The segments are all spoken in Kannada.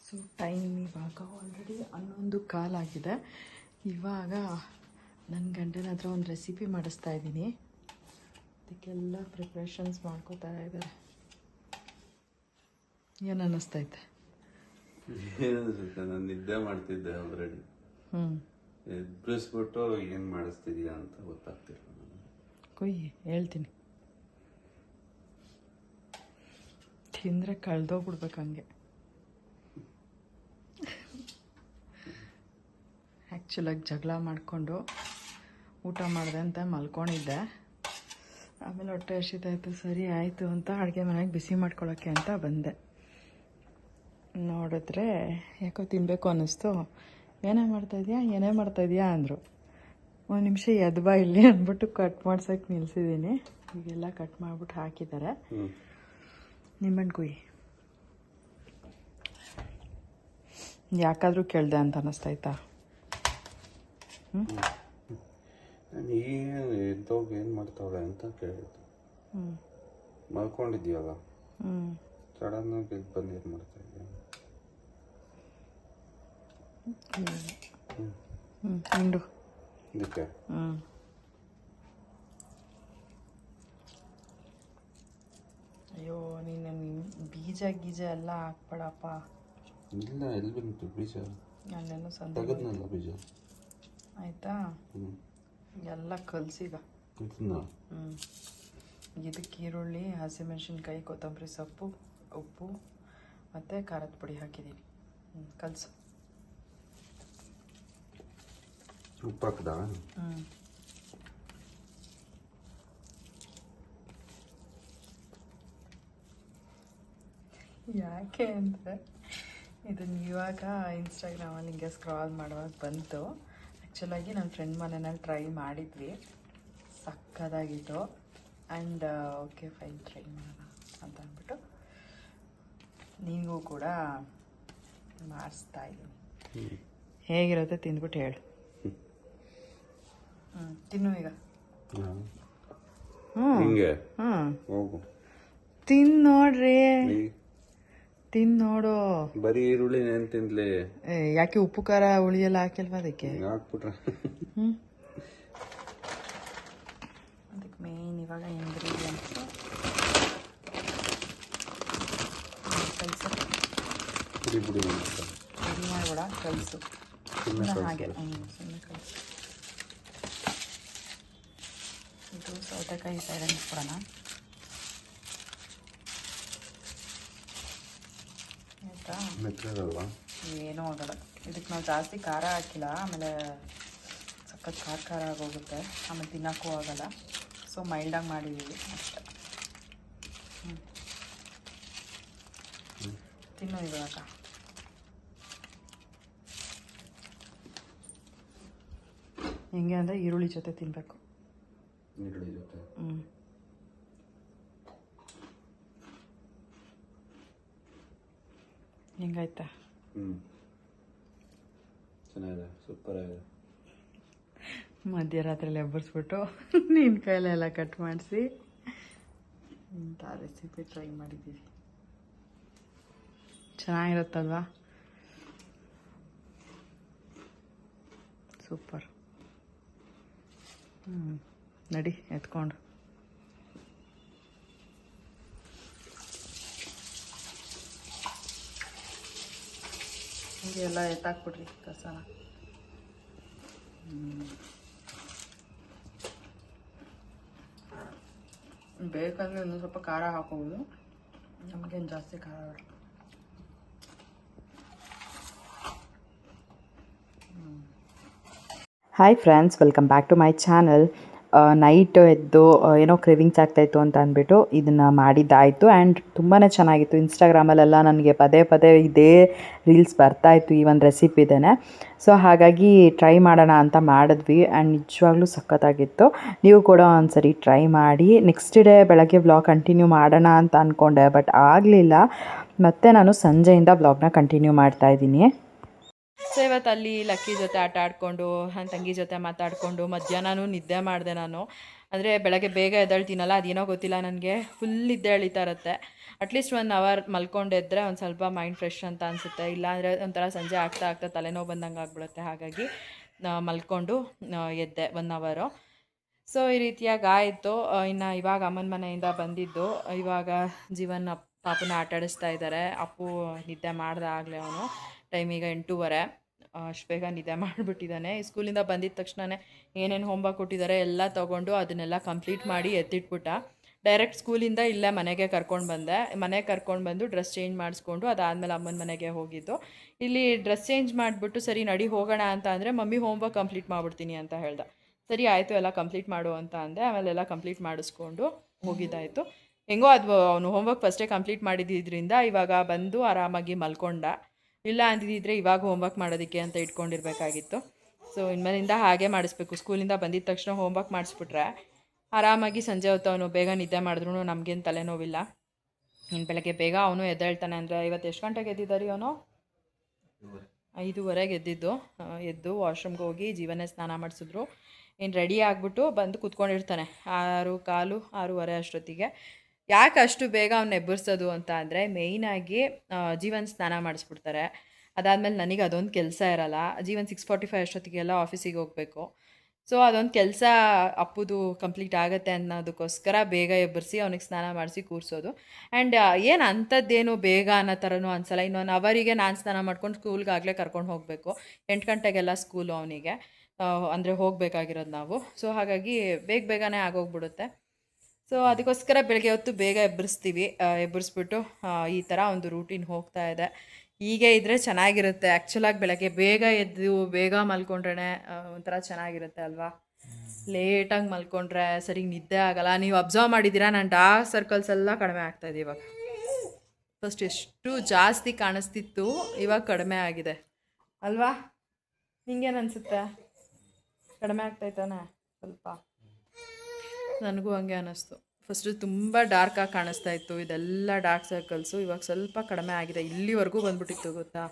ಸೊ ಟೈಮ್ ಇವಾಗ ಆಲ್ರೆಡಿ 11:15 ಇವಾಗ ನನ್ನ ಗಂಡನ ಹತ್ರ ಒಂದು ರೆಸಿಪಿ ಮಾಡಿಸ್ತಾ ಇದ್ದೀನಿ. ಅದಕ್ಕೆಲ್ಲ ಪ್ರಿಪ್ರೇಷನ್ಸ್ ಮಾಡ್ಕೋತಾ ಇದ್ದಾರೆ. ಏನು ಅನ್ನಿಸ್ತೈತೆ? ನಾನು ನಿದ್ದೆ ಮಾಡ್ತಿದ್ದೆ ಆಲ್ರೆಡಿ. ಎಬ್ಬಿಸ್ಬಿಟ್ಟು ಏನು ಮಾಡಿಸ್ತಿದ್ಯಾ ಅಂತ ಗೊತ್ತಾಗ್ತಿಲ್ಲ ನನಗೆ. ಕೊಯ್ಯಿ ಹೇಳ್ತೀನಿ. ತಿಂದರೆ ಕಳೆದೋಗ್ಬಿಡ್ಬೇಕು ಹಂಗೆ. ಆ್ಯಕ್ಚುಲಾಗಿ ಜಗಳ ಮಾಡಿಕೊಂಡು ಊಟ ಮಾಡಿದೆ ಅಂತ ಮಲ್ಕೊಂಡಿದ್ದೆ. ಆಮೇಲೆ ಹೊಟ್ಟೆ ಹಸಿತಾಯಿತು. ಸರಿ ಆಯಿತು ಅಂತ ಅಡುಗೆ ಮನೆಗೆ ಬಿಸಿ ಮಾಡ್ಕೊಳ್ಳೋಕ್ಕೆ ಅಂತ ಬಂದೆ. ನೋಡಿದ್ರೆ ಯಾಕೋ ತಿನ್ನಬೇಕು ಅನ್ನಿಸ್ತು. ಏನೇ ಮಾಡ್ತಾಯಿದ್ಯಾ ಅಂದರು. ಒಂದು ನಿಮಿಷ ಎದ್ಬಾ ಇಲ್ಲಿ ಅಂದ್ಬಿಟ್ಟು ಕಟ್ ಮಾಡ್ಸೋಕ್ಕೆ ನಿಲ್ಸಿದ್ದೀನಿ. ಈಗೆಲ್ಲ ಕಟ್ ಮಾಡಿಬಿಟ್ಟು ಹಾಕಿದ್ದಾರೆ. ನಿಮ್ಮಣ್ಣ ಕುಯ್ಯಿ. ಯಾಕಾದರೂ ಕೇಳಿದೆ ಅಂತ ಅನ್ನಿಸ್ತಾಯ್ತಾ? ಏನು ಮಾಡ್ತಾವಳೆ ಅಂತ ಕೇಳಿದ್ದು. ಮಲ್ಕೊಂಡಿದ್ಯಲ್ಲ, ಸಡನ್ನಾಗಿ ಬಂದು ಏನು ಮಾಡ್ತಾ ಇದೆಯಾ? ಹಿಂಡು ಇದಕ್ಕೆ ಅಯ್ಯೋ ನೀನು ಬೀಜ ಎಲ್ಲ ಹಾಕ್ಬೇಡಪ್ಪ. ಇಲ್ಲ, ಎಲ್ಲಿ ಬಂತು ಬೀಜ? ಅಲ್ಲೇನೋ ತೆಗೆದ್ನಲ್ಲ ಬೀಜ. ಆಯಿತಾ? ಎಲ್ಲ ಕಲಸಿಗ. ಇದಕ್ಕೆ ಈರುಳ್ಳಿ, ಹಸಿಮೆಣಸಿನ್ಕಾಯಿ, ಕೊತ್ತಂಬರಿ ಸೊಪ್ಪು, ಉಪ್ಪು ಮತ್ತು ಖಾರದ ಪುಡಿ ಹಾಕಿದ್ದೀನಿ. ಕಲಸು. ಉಪ್ಪು ಹಾಕ್ದ? ಯಾಕೆ ಅಂದರೆ ಇದನ್ನು ಇವಾಗ ಇನ್ಸ್ಟಾಗ್ರಾಮಲ್ಲಿ ಹಿಂಗೆ ಸ್ಕ್ರಾಲ್ ಮಾಡುವಾಗ ಬಂತು. ಆ್ಯಕ್ಚುಲಾಗಿ ನನ್ನ ಫ್ರೆಂಡ್ ಮನೆಯಲ್ಲಿ ಟ್ರೈ ಮಾಡಿದ್ವಿ, ಸಕ್ಕದಾಗಿತ್ತು. ಆ್ಯಂಡ್ ಓಕೆ ಫೈನ್, ಟ್ರೈ ಮಾಡೋಣ ಅಂತ ಅಂದ್ಬಿಟ್ಟು ನಿನಗೂ ಕೂಡ ಮಾಡಿಸ್ತಾ ಇದ್ದೀನಿ. ಹೇಗಿರುತ್ತೆ ತಿಂದ್ಬಿಟ್ಟು ಹೇಳು. ತಿನ್ನು ಈಗ. ತಿಂದು ನೋಡ್ರಿ, ತಿಂದು ನೋಡು. ಬರೀ ಈರುಳ್ಳಿ ಏನು ತಿನ್ಲಿ? ಯಾಕೆ ಉಪ್ಪು ಖಾರ ಹುಳಿಯೆಲ್ಲ ಹಾಕಿಲ್ವಾ ಅದಕ್ಕೆ? ಹಾಕ್ಬಿಟ್ರೆ ಅದಕ್ಕೆ ಮೇನ್ ಇವಾಗ ಇಂಗ್ರೀಡಿಯೆಂಟ್ಸು ಕಲಸು. ಪುಡಿ ಮಾಡಬೇಡ, ಕಲಸು. ಹಾಗೆ ಸುಮ್ಮನೆ ಕಲಸು. ಇದು ಸೌತೆಕಾಯಿ ಸೈಡಲ್ಲಿ ಇಟ್ಬಿಡೋಣ. ಆಯಿತಾ? ಏನೂ ಆಗಲ್ಲ. ಇದಕ್ಕೆ ನಾವು ಜಾಸ್ತಿ ಖಾರ ಹಾಕಿಲ್ಲ, ಆಮೇಲೆ ಸಖತ್ ಖಾರ ಆಗೋಗುತ್ತೆ, ಆಮೇಲೆ ತಿನ್ನೋಕ್ಕೂ ಆಗಲ್ಲ. ಸೊ ಮೈಲ್ಡಾಗಿ ಮಾಡಿದ್ದೀವಿ ಅಷ್ಟೆ. ತಿನ್ನು ಇವಾಗ. ಹೆಂಗೆ ಅಂದರೆ ಈರುಳ್ಳಿ ಜೊತೆ ತಿನ್ನಬೇಕು. ಈರುಳ್ಳಿ ಜೊತೆ? ಹೆಂಗಾಯ್ತಾ? ಚೆನ್ನಾಗಿದೆ, ಸೂಪರ್ ಆಗಿದೆ. ಮಧ್ಯರಾತ್ರಿಯಲ್ಲಿ ಎಬ್ಬರಿಸ್ಬಿಟ್ಟು ನಿನ್ನ ಕೈಲೆಲ್ಲ ಕಟ್ ಮಾಡಿಸಿ ಇಂಥ ರೆಸಿಪಿ ಟ್ರೈ ಮಾಡಿದ್ದೀವಿ. ಚೆನ್ನಾಗಿರುತ್ತಲ್ವಾ? ಸೂಪರ್. ನಡಿ ಎತ್ಕೊಂಡು. ಹೀಗೆಲ್ಲ ಎತ್ತಾಕ್ಬಿಡ್ರಿ ಕಸನ. ಬೇಕಂದರೆ ಇನ್ನೂ ಸ್ವಲ್ಪ ಖಾರ ಹಾಕೋಬೋದು, ನಮಗೇನು ಜಾಸ್ತಿ ಖಾರ ಬೇಡ. Hi friends, welcome back to my channel. Night ಎದ್ದು ಏನೋ ಕ್ರೇವಿಂಗ್ಸ್ ಆಗ್ತಾಯಿತ್ತು ಅಂತ ಅಂದ್ಬಿಟ್ಟು ಇದನ್ನು ಮಾಡಿದ್ದಾಯಿತು. ಆ್ಯಂಡ್ ತುಂಬಾ ಚೆನ್ನಾಗಿತ್ತು. ಇನ್ಸ್ಟಾಗ್ರಾಮಲ್ಲೆಲ್ಲ ನನಗೆ ಪದೇ ಪದೇ ಇದೇ ರೀಲ್ಸ್ ಬರ್ತಾಯಿತ್ತು ಈ ಒಂದು ರೆಸಿಪಿದೇ. ಸೊ ಹಾಗಾಗಿ ಟ್ರೈ ಮಾಡೋಣ ಅಂತ ಮಾಡಿದ್ವಿ. ಆ್ಯಂಡ್ ನಿಜವಾಗ್ಲೂ ಸಖತ್ತಾಗಿತ್ತು. ನೀವು ಕೂಡ ಒಂದ್ಸರಿ ಟ್ರೈ ಮಾಡಿ. ನೆಕ್ಸ್ಟ್ ಡೇ ಬೆಳಗ್ಗೆ ವ್ಲಾಗ್ ಕಂಟಿನ್ಯೂ ಮಾಡೋಣ ಅಂತ ಅಂದ್ಕೊಂಡೆ, ಬಟ್ ಆಗಲಿಲ್ಲ. ಮತ್ತು ನಾನು ಸಂಜೆಯಿಂದ ವ್ಲಾಗ್ನ ಕಂಟಿನ್ಯೂ ಮಾಡ್ತಾಯಿದ್ದೀನಿ. ಸೊ ಇವತ್ತು ಅಲ್ಲಿ ಲಕ್ಕಿ ಜೊತೆ ಆಟ ಆಡಿಕೊಂಡು ನನ್ನ ತಂಗಿ ಜೊತೆ ಮಾತಾಡಿಕೊಂಡು ಮಧ್ಯಾಹ್ನನೂ ನಿದ್ದೆ ಮಾಡಿದೆ ನಾನು. ಅಂದರೆ ಬೆಳಗ್ಗೆ ಬೇಗ ಎದ್ದೇಳ್ತೀನಲ್ಲ ಅದೇನೋ ಗೊತ್ತಿಲ್ಲ ನನಗೆ ಫುಲ್ ನಿದ್ದೆ ಎಳಿತಾ ಇರುತ್ತೆ. ಅಟ್ಲೀಸ್ಟ್ 1 ಅವರ್ ಮಲ್ಕೊಂಡಿದ್ರೆ ಒಂದು ಸ್ವಲ್ಪ ಮೈಂಡ್ ಫ್ರೆಶ್ ಅಂತ ಅನಿಸುತ್ತೆ. ಇಲ್ಲಾಂದರೆ ಒಂಥರ ಸಂಜೆ ಆಗ್ತಾ ಆಗ್ತಾ ತಲೆನೋವು ಬಂದಂಗೆ ಆಗ್ಬಿಡುತ್ತೆ. ಹಾಗಾಗಿ ಮಲ್ಕೊಂಡು ಎದ್ದೆ 1 ಅವರು. ಸೊ ಈ ರೀತಿಯಾಗಿ ಆಯಿತು. ಇನ್ನು ಇವಾಗ ಅಮ್ಮನ ಮನೆಯಿಂದ ಬಂದಿದ್ದು. ಇವಾಗ ಜೀವನ ಪಾಪನ ಆಟಾಡಿಸ್ತಾ ಇದ್ದಾರೆ. ಅಪ್ಪು ನಿದ್ದೆ ಮಾಡ್ದೆ ಆಗಲೇ ಅವನು. ಟೈಮ್ ಈಗ 8:30. ಅಷ್ಟು ಬೇಗ ನಿದ್ದೆ ಮಾಡಿಬಿಟ್ಟಿದ್ದಾನೆ. ಸ್ಕೂಲಿಂದ ಬಂದಿದ್ದ ತಕ್ಷಣವೇ ಏನೇನು ಹೋಮ್ವರ್ಕ್ ಕೊಟ್ಟಿದ್ದಾರೆ ಎಲ್ಲ ತೊಗೊಂಡು ಅದನ್ನೆಲ್ಲ ಕಂಪ್ಲೀಟ್ ಮಾಡಿ ಎತ್ತಿಟ್ಬಿಟ್ಟ. ಡೈರೆಕ್ಟ್ ಸ್ಕೂಲಿಂದ ಇಲ್ಲೇ ಮನೆಗೆ ಕರ್ಕೊಂಡು ಬಂದೆ. ಮನೆಗೆ ಕರ್ಕೊಂಡು ಬಂದು ಡ್ರೆಸ್ ಚೇಂಜ್ ಮಾಡಿಸ್ಕೊಂಡು ಅದಾದಮೇಲೆ ಅಮ್ಮನ ಮನೆಗೆ ಹೋಗಿದ್ದು. ಇಲ್ಲಿ ಡ್ರೆಸ್ ಚೇಂಜ್ ಮಾಡಿಬಿಟ್ಟು ಸರಿ ನಡಿ ಹೋಗೋಣ ಅಂತ ಅಂದರೆ ಮಮ್ಮಿ ಹೋಮ್ವರ್ಕ್ ಕಂಪ್ಲೀಟ್ ಮಾಡಿಬಿಡ್ತೀನಿ ಅಂತ ಹೇಳ್ದೆ. ಸರಿ ಆಯಿತು ಎಲ್ಲ ಕಂಪ್ಲೀಟ್ ಮಾಡು ಅಂತ ಅಂದೆ. ಆಮೇಲೆ ಎಲ್ಲ ಕಂಪ್ಲೀಟ್ ಮಾಡಿಸ್ಕೊಂಡು ಹೋಗಿದ್ದಾಯಿತು. ಹೆಂಗೋ ಅದು ಅವನು ಹೋಮ್ವರ್ಕ್ ಫಸ್ಟೇ ಕಂಪ್ಲೀಟ್ ಮಾಡಿದ್ದಿದ್ದರಿಂದ ಇವಾಗ ಬಂದು ಆರಾಮಾಗಿ ಮಲ್ಕೊಂಡ. ಇಲ್ಲ ಅಂದಿದ್ದರೆ ಇವಾಗ ಹೋಮ್ವರ್ಕ್ ಮಾಡೋದಕ್ಕೆ ಅಂತ ಇಟ್ಕೊಂಡಿರ್ಬೇಕಾಗಿತ್ತು. ಸೊ ಇನ್ಮೇಲಿಂದ ಹಾಗೆ ಮಾಡಿಸ್ಬೇಕು. ಸ್ಕೂಲಿಂದ ಬಂದಿದ್ದ ತಕ್ಷಣ ಹೋಮ್ವರ್ಕ್ ಮಾಡಿಸ್ಬಿಟ್ರೆ ಆರಾಮಾಗಿ ಸಂಜೆ ಹೊತ್ತು ಅವನು ಬೇಗ ನಿದ್ದೆ ಮಾಡಿದ್ರೂ ನಮಗೇನು ತಲೆನೋವಿಲ್ಲ. ಇನ್ನು ಬೆಳಗ್ಗೆ ಬೇಗ ಅವನು ಎದ್ದೇಳ್ತಾನೆ. ಅಂದರೆ ಇವತ್ತು ಎಷ್ಟು ಗಂಟೆಗೆ ಎದ್ದಿದ್ದಾರಿ ಅವನು? 5:30ಗೆ ಎದ್ದಿದ್ದು. ಎದ್ದು ವಾಶ್ರೂಮ್ಗೆ ಹೋಗಿ ಜೀವನೇ ಸ್ನಾನ ಮಾಡಿಸಿದ್ರು. ಇನ್ನು ರೆಡಿ ಆಗಿಬಿಟ್ಟು ಬಂದು ಕೂತ್ಕೊಂಡಿರ್ತಾನೆ 6:15 6:30 ಅಷ್ಟೊತ್ತಿಗೆ. ಯಾಕೆ ಅಷ್ಟು ಬೇಗ ಅವ್ನು ಎಬ್ಬರಿಸೋದು ಅಂತ ಅಂದರೆ ಮೇಯ್ನಾಗಿ ಜೀವನ್ ಸ್ನಾನ ಮಾಡಿಸ್ಬಿಡ್ತಾರೆ. ಅದಾದಮೇಲೆ ನನಗೆ ಅದೊಂದು ಕೆಲಸ ಇರಲ್ಲ. ಜೀವನ್ 6:45 ಅಷ್ಟೊತ್ತಿಗೆಲ್ಲ ಆಫೀಸಿಗೆ ಹೋಗಬೇಕು. ಸೊ ಅದೊಂದು ಕೆಲಸ ಅಪ್ಪುದು ಕಂಪ್ಲೀಟ್ ಆಗುತ್ತೆ ಅನ್ನೋದಕ್ಕೋಸ್ಕರ ಬೇಗ ಎಬ್ಬರಿಸಿ ಅವನಿಗೆ ಸ್ನಾನ ಮಾಡಿಸಿ ಕೂರಿಸೋದು. ಆ್ಯಂಡ್ ಏನು ಅಂಥದ್ದೇನು ಬೇಗ ಅನ್ನೋ ಥರನೂ ಅನಿಸಲ್ಲ. ಇನ್ನೊಂದು ಅವರಿಗೆ ನಾನು ಸ್ನಾನ ಮಾಡ್ಕೊಂಡು ಸ್ಕೂಲ್ಗೆ ಆಗಲೇ ಕರ್ಕೊಂಡು ಹೋಗಬೇಕು. 8 ಗಂಟೆಗೆಲ್ಲ ಸ್ಕೂಲು ಅವನಿಗೆ, ಅಂದರೆ ಹೋಗಬೇಕಾಗಿರೋದು ನಾವು. ಸೊ ಹಾಗಾಗಿ ಬೇಗನೆ ಆಗೋಗ್ಬಿಡುತ್ತೆ. ಸೊ ಅದಕ್ಕೋಸ್ಕರ ಬೆಳಗ್ಗೆ ಹೊತ್ತು ಬೇಗ ಎಬ್ಬರಿಸ್ಬಿಟ್ಟು ಈ ಥರ ಒಂದು ರೂಟೀನ್ ಹೋಗ್ತಾ ಇದೆ. ಹೀಗೆ ಇದ್ದರೆ ಚೆನ್ನಾಗಿರುತ್ತೆ. ಆ್ಯಕ್ಚುಲಾಗಿ ಬೆಳಗ್ಗೆ ಬೇಗ ಎದ್ದು ಬೇಗ ಮಲ್ಕೊಂಡ್ರೆ ಒಂಥರ ಚೆನ್ನಾಗಿರುತ್ತೆ ಅಲ್ವಾ? ಲೇಟಾಗಿ ಮಲ್ಕೊಂಡ್ರೆ ಸರಿಗೆ ನಿದ್ದೆ ಆಗಲ್ಲ. ನೀವು ಅಬ್ಸರ್ವ್ ಮಾಡಿದ್ದೀರಾ, ನನ್ನ ಡಾರ್ಕ್ ಸರ್ಕಲ್ಸ್ ಎಲ್ಲ ಕಡಿಮೆ ಆಗ್ತಾಯಿದೆ ಇವಾಗ. ಫಸ್ಟ್ ಎಷ್ಟು ಜಾಸ್ತಿ ಕಾಣಿಸ್ತಿತ್ತು, ಇವಾಗ ಕಡಿಮೆ ಆಗಿದೆ ಅಲ್ವಾ? ನಿಂಗೇನು ಅನಿಸುತ್ತೆ? ಕಡಿಮೆ ಆಗ್ತಾಯಿತ್ತಾನೆ ಸ್ವಲ್ಪ? ನನಗೂ ಹಂಗೆ ಅನ್ನಿಸ್ತು. ಫಸ್ಟು ತುಂಬ ಡಾರ್ಕಾಗಿ ಕಾಣಿಸ್ತಾ ಇತ್ತು, ಇದೆಲ್ಲ ಡಾರ್ಕ್ ಸರ್ಕಲ್ಸು. ಇವಾಗ ಸ್ವಲ್ಪ ಕಡಿಮೆ ಆಗಿದೆ. ಇಲ್ಲಿವರೆಗೂ ಬಂದ್ಬಿಟ್ಟಿತ್ತು ಗೊತ್ತಾ?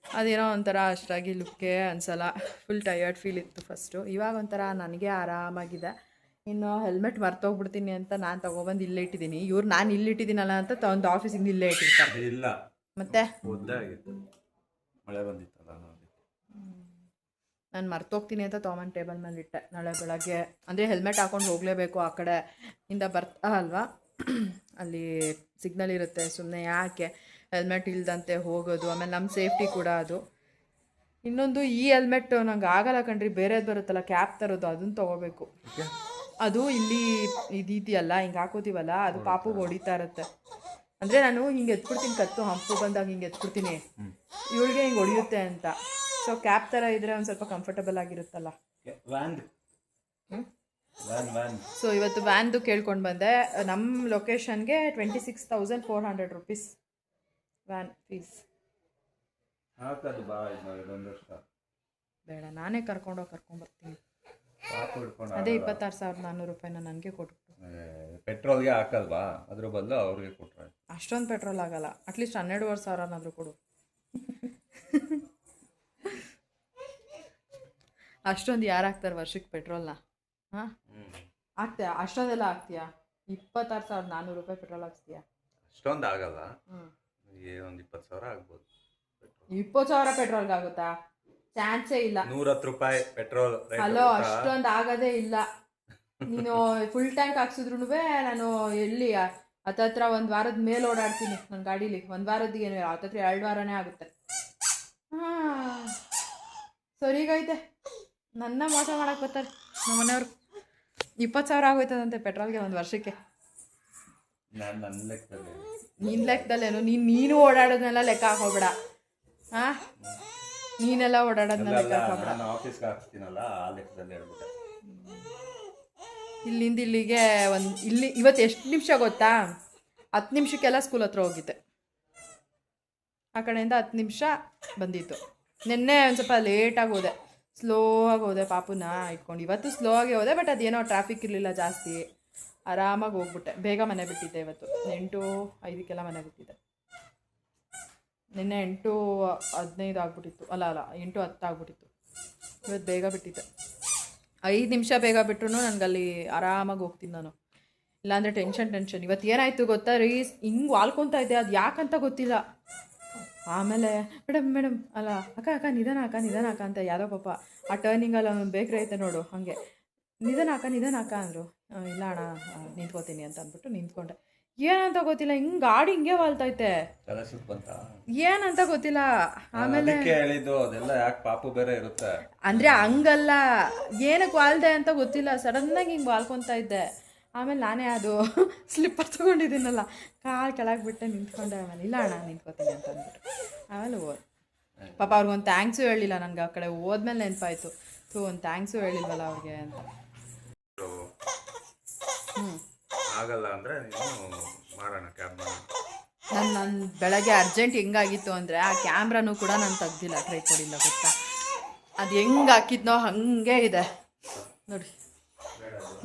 ಅದೇನೋ ಒಂಥರ ಅಷ್ಟಾಗಿ ಲುಕ್ಕೇ ಅನಿಸಲ್ಲ. ಫುಲ್ ಟಯರ್ಡ್ ಫೀಲ್ ಇತ್ತು ಫಸ್ಟು. ಇವಾಗ ಒಂಥರ ನನಗೆ ಆರಾಮಾಗಿದೆ. ಇನ್ನು ಹೆಲ್ಮೆಟ್ ಮರ್ತೋಗ್ಬಿಡ್ತೀನಿ ಅಂತ ನಾನು ತೊಗೊಬಂದು ಇಲ್ಲೇ ಇಟ್ಟಿದ್ದೀನಿ. ಇವ್ರು ನಾನು ಇಲ್ಲಿಟ್ಟಿದ್ದೀನಲ್ಲ ಅಂತ ಒಂದು ಆಫೀಸಿಗೆ ಇಲ್ಲೇ ಇಟ್ಟಿರ್ತಾರೆ. ಇಲ್ಲ ಮತ್ತೆ ಮಳೆ ಬಂದಿತ್ತಲ್ಲ, ನಾನು ಮರ್ತೋಗ್ತೀನಿ ಅಂತ ತೊಗೊಂಬಂದು ಟೇಬಲ್ ಮೇಲೆ ಇಟ್ಟೆ. ನಾಳೆ ಬೆಳಗ್ಗೆ ಅಂದರೆ ಹೆಲ್ಮೆಟ್ ಹಾಕ್ಕೊಂಡು ಹೋಗಲೇಬೇಕು. ಆ ಕಡೆ ಇಂದ ಬರ್ತಾ ಅಲ್ವಾ, ಅಲ್ಲಿ ಸಿಗ್ನಲ್ ಇರುತ್ತೆ. ಸುಮ್ಮನೆ ಯಾಕೆ ಹೆಲ್ಮೆಟ್ ಇಲ್ದಂತೆ ಹೋಗೋದು? ಆಮೇಲೆ ನಮ್ಮ ಸೇಫ್ಟಿ ಕೂಡ ಅದು. ಇನ್ನೊಂದು ಈ ಹೆಲ್ಮೆಟ್ ನಂಗೆ ಆಗಲ್ಲ ಕಣ್ರಿ. ಬೇರೆದು ಬರುತ್ತಲ್ಲ ಕ್ಯಾಪ್ ತರೋದು, ಅದನ್ನು ತೊಗೋಬೇಕು. ಅದು ಇಲ್ಲಿ ಇದೆಯಲ್ಲ, ಹಿಂಗೆ ಹಾಕೋತೀವಲ್ಲ, ಅದು ಪಾಪುಗೆ ಹೊಡಿತಾ ಇರುತ್ತೆ. ಅಂದರೆ ನಾನು ಹಿಂಗೆ ಎತ್ಬಿಡ್ತೀನಿ, ಕತ್ತು ಹಂಪು ಬಂದಾಗ ಹಿಂಗೆ ಎತ್ಬಿಡ್ತೀನಿ, ಇವಳಿಗೆ ಹಿಂಗೆ ಹೊಡಿಯುತ್ತೆ ಅಂತ. ಸೊ ಕ್ಯಾಪ್ ಥರ ಇದ್ದರೆ ಒಂದು ಸ್ವಲ್ಪ ಕಂಫರ್ಟಬಲ್ ಆಗಿರುತ್ತಲ್ಲ. ಸೊ ಇವತ್ತು ವ್ಯಾನ್ದು ಕೇಳ್ಕೊಂಡು ಬಂದೆ. ನಮ್ಮ ಲೊಕೇಶನ್ಗೆ 26,400 ರೂಪೀಸ್ ವ್ಯಾನ್ ಫೀಸ್. ಬೇಡ, ನಾನೇ ಕರ್ಕೊಂಡ್ಬರ್ತೀನಿ. ಅದೇ 26,400 ರೂಪಾಯಿನ ನನಗೆ ಕೊಟ್ಬಿಟ್ಟು. ಪೆಟ್ರೋಲ್ಗೆ ಹಾಕಲ್ವಾ? ಅದ್ರ ಬದಲು ಅವ್ರಿಗೆ ಕೊಟ್ಟರೆ ಅಷ್ಟೊಂದು ಪೆಟ್ರೋಲ್ ಆಗಲ್ಲ. ಅಟ್ಲೀಸ್ಟ್ 12,500 ಕೊಡು. ಅಷ್ಟೊಂದು ಯಾರು ಹಾಕ್ತಾರೆ ವರ್ಷಕ್ಕೆ ಪೆಟ್ರೋಲ್ನ? ಹಾಂ, ಹಾಕ್ತೀಯಾ? ಅಷ್ಟೊಂದೆಲ್ಲ ಹಾಕ್ತೀಯಾ? 26,400 ರೂಪಾಯಿ ಪೆಟ್ರೋಲ್ ಹಾಕ್ತೀಯಾ? ಅಷ್ಟೊಂದು ಆಗಲ್ಲ. ಒಂದು 20,000 ಆಗ್ಬೋದು. 20,000 ಪೆಟ್ರೋಲ್ಗೆ ಆಗುತ್ತಾ? ಚಾನ್ಸೇ ಇಲ್ಲ. 110 ರೂಪಾಯಿ ಪೆಟ್ರೋಲ್. ಹಲೋ, ಅಷ್ಟೊಂದು ಆಗೋದೇ ಇಲ್ಲ. ನೀನು ಫುಲ್ ಟ್ಯಾಂಕ್ ಹಾಕ್ಸಿದ್ರು ನಾನು ಎಲ್ಲಿ ಹತ್ತತ್ರ 1 ವಾರದ ಮೇಲೆ ಓಡಾಡ್ತೀನಿ ನನ್ನ ಗಾಡೀಲಿ. 1 ವಾರದಿಗೆ ಹತ್ತತ್ರ 2 ವಾರನೇ ಆಗುತ್ತೆ. ಹಾಂ, ಸರಿಗೈತೆ. ನನ್ನ ಮೋಸ ಮಾಡಕ್ಕೆ ಬರ್ತಾರೆ ನಮ್ಮ ಮನೆಯವ್ರು. 20,000 ಆಗೋಯ್ತದಂತೆ ಪೆಟ್ರೋಲ್ಗೆ ಒಂದು ವರ್ಷಕ್ಕೆ. ನಿನ್ನ ಲೆಕ್ಕದಲ್ಲೇನು? ನೀನು ಓಡಾಡೋದನ್ನೆಲ್ಲ ಲೆಕ್ಕ ಹಾಕೋಬೇಡ. ಹಾಂ, ನೀನೆಲ್ಲ ಓಡಾಡೋದನ್ನ ಲೆಕ್ಕ ಹಾಕೋಬೇಡ. ಆಫೀಸ್ಗೆ ಹಾಕ್ತೀನಲ್ಲ, ಆ ಲೆಕ್ಕದಲ್ಲಿ ಹೇಳ್ಬಿಟ್ಟೆ. ಇಲ್ಲಿಂದ ಇಲ್ಲಿಗೆ ಇವತ್ತು ಎಷ್ಟು ನಿಮಿಷ ಗೊತ್ತಾ? 10 ನಿಮಿಷಕ್ಕೆಲ್ಲ ಸ್ಕೂಲ್ ಹತ್ರ ಹೋಗಿದ್ದೆ. ಆ ಕಡೆಯಿಂದ 10 ನಿಮಿಷ ಬಂದಿತ್ತು. ನಿನ್ನೆ ಒಂದು ಸ್ವಲ್ಪ ಲೇಟಾಗಿ ಹೋದೆ, ಸ್ಲೋ ಆಗಿ ಹೋದೆ ಪಾಪುನ ಇಟ್ಕೊಂಡು. ಇವತ್ತು ಸ್ಲೋ ಆಗಿ ಹೋದೆ, ಬಟ್ ಅದೇನೋ ಟ್ರಾಫಿಕ್ ಇರಲಿಲ್ಲ ಜಾಸ್ತಿ. ಆರಾಮಾಗಿ ಹೋಗ್ಬಿಟ್ಟೆ. ಬೇಗ ಮನೆ ಬಿಟ್ಟಿದ್ದೆ ಇವತ್ತು. 8:05 ಮನೆ ಬಿಟ್ಟಿದ್ದೆ. ನಿನ್ನೆ 8:15 ಆಗ್ಬಿಟ್ಟಿತ್ತು. ಅಲ್ಲ 8:10 ಆಗ್ಬಿಟ್ಟಿತ್ತು. ಇವತ್ತು ಬೇಗ ಬಿಟ್ಟಿದ್ದೆ. 5 ನಿಮಿಷ ಬೇಗ ಬಿಟ್ರು ನನಗಲ್ಲಿ ಆರಾಮಾಗಿ ಹೋಗ್ತೀನಿ ನಾನು. ಇಲ್ಲಾಂದರೆ ಟೆನ್ಷನ್. ಇವತ್ತು ಏನಾಯಿತು ಗೊತ್ತಾ ರೀ, ಹಿಂಗೆ ವಾಲ್ಕೊತಾ ಇದ್ದೆ, ಅದು ಯಾಕಂತ ಗೊತ್ತಿಲ್ಲ. ಆಮೇಲೆ ಮೇಡಮ್ ಅಲ್ಲ ಅಕ್ಕ ನಿಧಾನ ಅಕ್ಕ ಅಂತ ಯಾರೋ ಪಾಪ ಆ ಟರ್ನಿಂಗಲ್ಲಿ ಒಂದು ಬೇಕ್ರಿ ಐತೆ ನೋಡು ಹಾಗೆ ನಿಧಾನ ಅಕ್ಕ ಅಂದರು. ಇಲ್ಲ ಅಣ್ಣ ನಿಂತ್ಕೋತೀನಿ ಅಂತ ಅಂದ್ಬಿಟ್ಟು ನಿಂತ್ಕೊಂಡೆ. ಏನಂತ ಗೊತ್ತಿಲ್ಲ, ಹಿಂಗೆ ಗಾಡಿ ಹಿಂಗೆ ವಾಲ್ತೈತೆ, ಏನಂತ ಗೊತ್ತಿಲ್ಲ. ಆಮೇಲೆ ಹೇಳಿದ್ದು ಅದೆಲ್ಲ ಯಾಕೆ ಪಾಪು ಬೇರೆ ಇರುತ್ತೆ ಅಂದರೆ ಹಂಗಲ್ಲ, ಏನಕ್ಕೆ ವಾಲ್ದೆ ಅಂತ ಗೊತ್ತಿಲ್ಲ, ಸಡನ್ನಾಗಿ ಹಿಂಗೆ ವಾಲ್ಕೊತಾ ಇದ್ದೆ. ಆಮೇಲೆ ನಾನೇ ಅದು ಸ್ಲಿಪ್ಪರ್ ತೊಗೊಂಡಿದ್ದೀನಲ್ಲ, ಕಾಲು ಕೆಳಗೆ ಬಿಟ್ಟೆ ನಿಂತ್ಕೊಂಡೆ. ಆಮೇಲೆ ಇಲ್ಲ ಅಣ್ಣ ನಿಂತ್ಕೋತೀನಿ ಅಂತ ಅಂದ್ಬಿಟ್ಟು ಆಮೇಲೆ ಹೋದ್. ಪಾಪ ಅವ್ರಿಗೊಂದು ಥ್ಯಾಂಕ್ಸು ಹೇಳಿಲ್ಲ ನನಗೆ. ಆ ಕಡೆ ಹೋದ್ಮೇಲೆ ನೆನಪಾಯ್ತು, ಒಂದು ಥ್ಯಾಂಕ್ಸು ಹೇಳಿಲ್ವಲ್ಲ ಅವ್ರಿಗೆ ಅಂತ. ಆಗಲ್ಲ ಅಂದರೆ ನೀನು ಮಾಡೋಣ ಕ್ಯಾಮ್ರಾ. ನಾನು ಬೆಳಗ್ಗೆ ಅರ್ಜೆಂಟ್ ಹೆಂಗಾಗಿತ್ತು ಅಂದರೆ ಆ ಕ್ಯಾಮ್ರಾನು ಕೂಡ ನಾನು ತೆಗ್ದಿಲ್ಲ, ಟ್ರೈಪಾಡಿಂದ ಗೊತ್ತಾ. ಅದು ಹೆಂಗೆ ಹಾಕಿದ್ನೋ ಹಾಗೆ ಇದೆ ನೋಡಿ.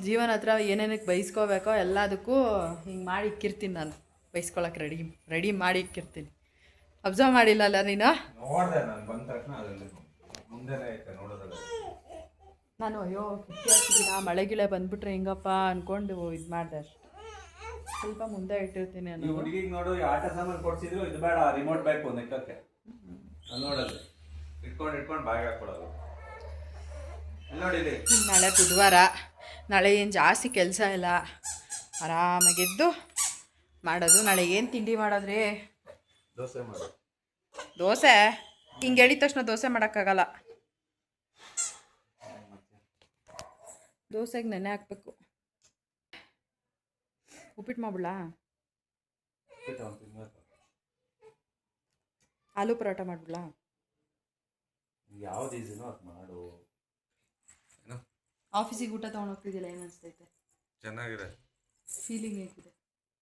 ಜೀವನ ಹತ್ರ ಏನೇನಕ್ಕೆ ಬೈಸ್ಕೋಬೇಕೋ ಎಲ್ಲದಕ್ಕೂ ಹಿಂಗೆ ಮಾಡಿ ಇಕ್ಕಿರ್ತೀನಿ ನಾನು, ಬೈಸ್ಕೊಳಕ್ಕೆ ರೆಡಿ ಮಾಡಿ ಇಕ್ಕಿರ್ತೀನಿ. ಅಬ್ಸರ್ವ್ ಮಾಡಿಲ್ಲಲ್ಲ ನೀನು? ನೋಡಿದೆ ನಾನು ಬಂದ ತಕ್ಷಣ ಮುಂದೆನೇ ಐತೆ ನೋಡೋದಲ್ಲ. ನಾನು ಅಯ್ಯೋ ಕಿಟ್ಟಿ ಹಾಕಿದ್ದೀನ, ಮಳೆಗಿಳೆ ಬಂದ್ಬಿಟ್ರೆ ಹೆಂಗಪ್ಪ ಅಂದ್ಕೊಂಡು ಇದು ಮಾಡಿದೆ ಅಷ್ಟೆ. ಸ್ವಲ್ಪ ಮುಂದೆ ಇಟ್ಟಿರ್ತೀನಿ ಈ ಹುಡುಗಿಗೆ ನೋಡು, ಆಟ ಸಾಮಾನು ಕೊಡ್ಸಿದ್ರು ಇದು ಬೇಡ ರಿಮೋಟ್ ಬೇಕು ನೆಕ್ಕಕ್ಕೆ ನೋಡೋದು, ಇಟ್ಕೊಂಡು ಬಾಯಿಗೆ ಹಾಕ್ಕೊಡೋದು. ನೋಡಿ ನಾಳೆ ಬುಧವಾರ, ನಾಳೆ ಏನು ಜಾಸ್ತಿ ಕೆಲಸ ಇಲ್ಲ, ಆರಾಮಾಗೆದ್ದು ಮಾಡೋದು. ನಾಳೆ ಏನು ತಿಂಡಿ ಮಾಡೋದ್ರಿ? ದೋಸೆ ಮಾಡು. ದೋಸೆ ಹಿಂಗೆ ಹೇಳಿದ ತಕ್ಷಣ ದೋಸೆ ಮಾಡೋಕ್ಕಾಗಲ್ಲ. ದೋಸೆಗೆ ನೆನೆ ಹಾಕ್ಬೇಕು. ಉಪ್ಪಿಟ್ಟು ಮಾಡ್ಬಿಡ್ಲಾ? ಆಲೂ ಪರೋಟ ಮಾಡ್ಬಿಡ್ಲಾ? ಯಾವ್ದು ಈಸಿನೋ ಅದು ಮಾಡು. ಆಫೀಸಿಗೆ ಊಟ ತೊಗೊಂಡು ಹೋಗ್ತಿದ್ದಿಲ್ಲ, ಏನು ಅನಿಸ್ತೈತೆ? ಚೆನ್ನಾಗಿದೆ. ಫೀಲಿಂಗ್ ಹೇಗಿದೆ?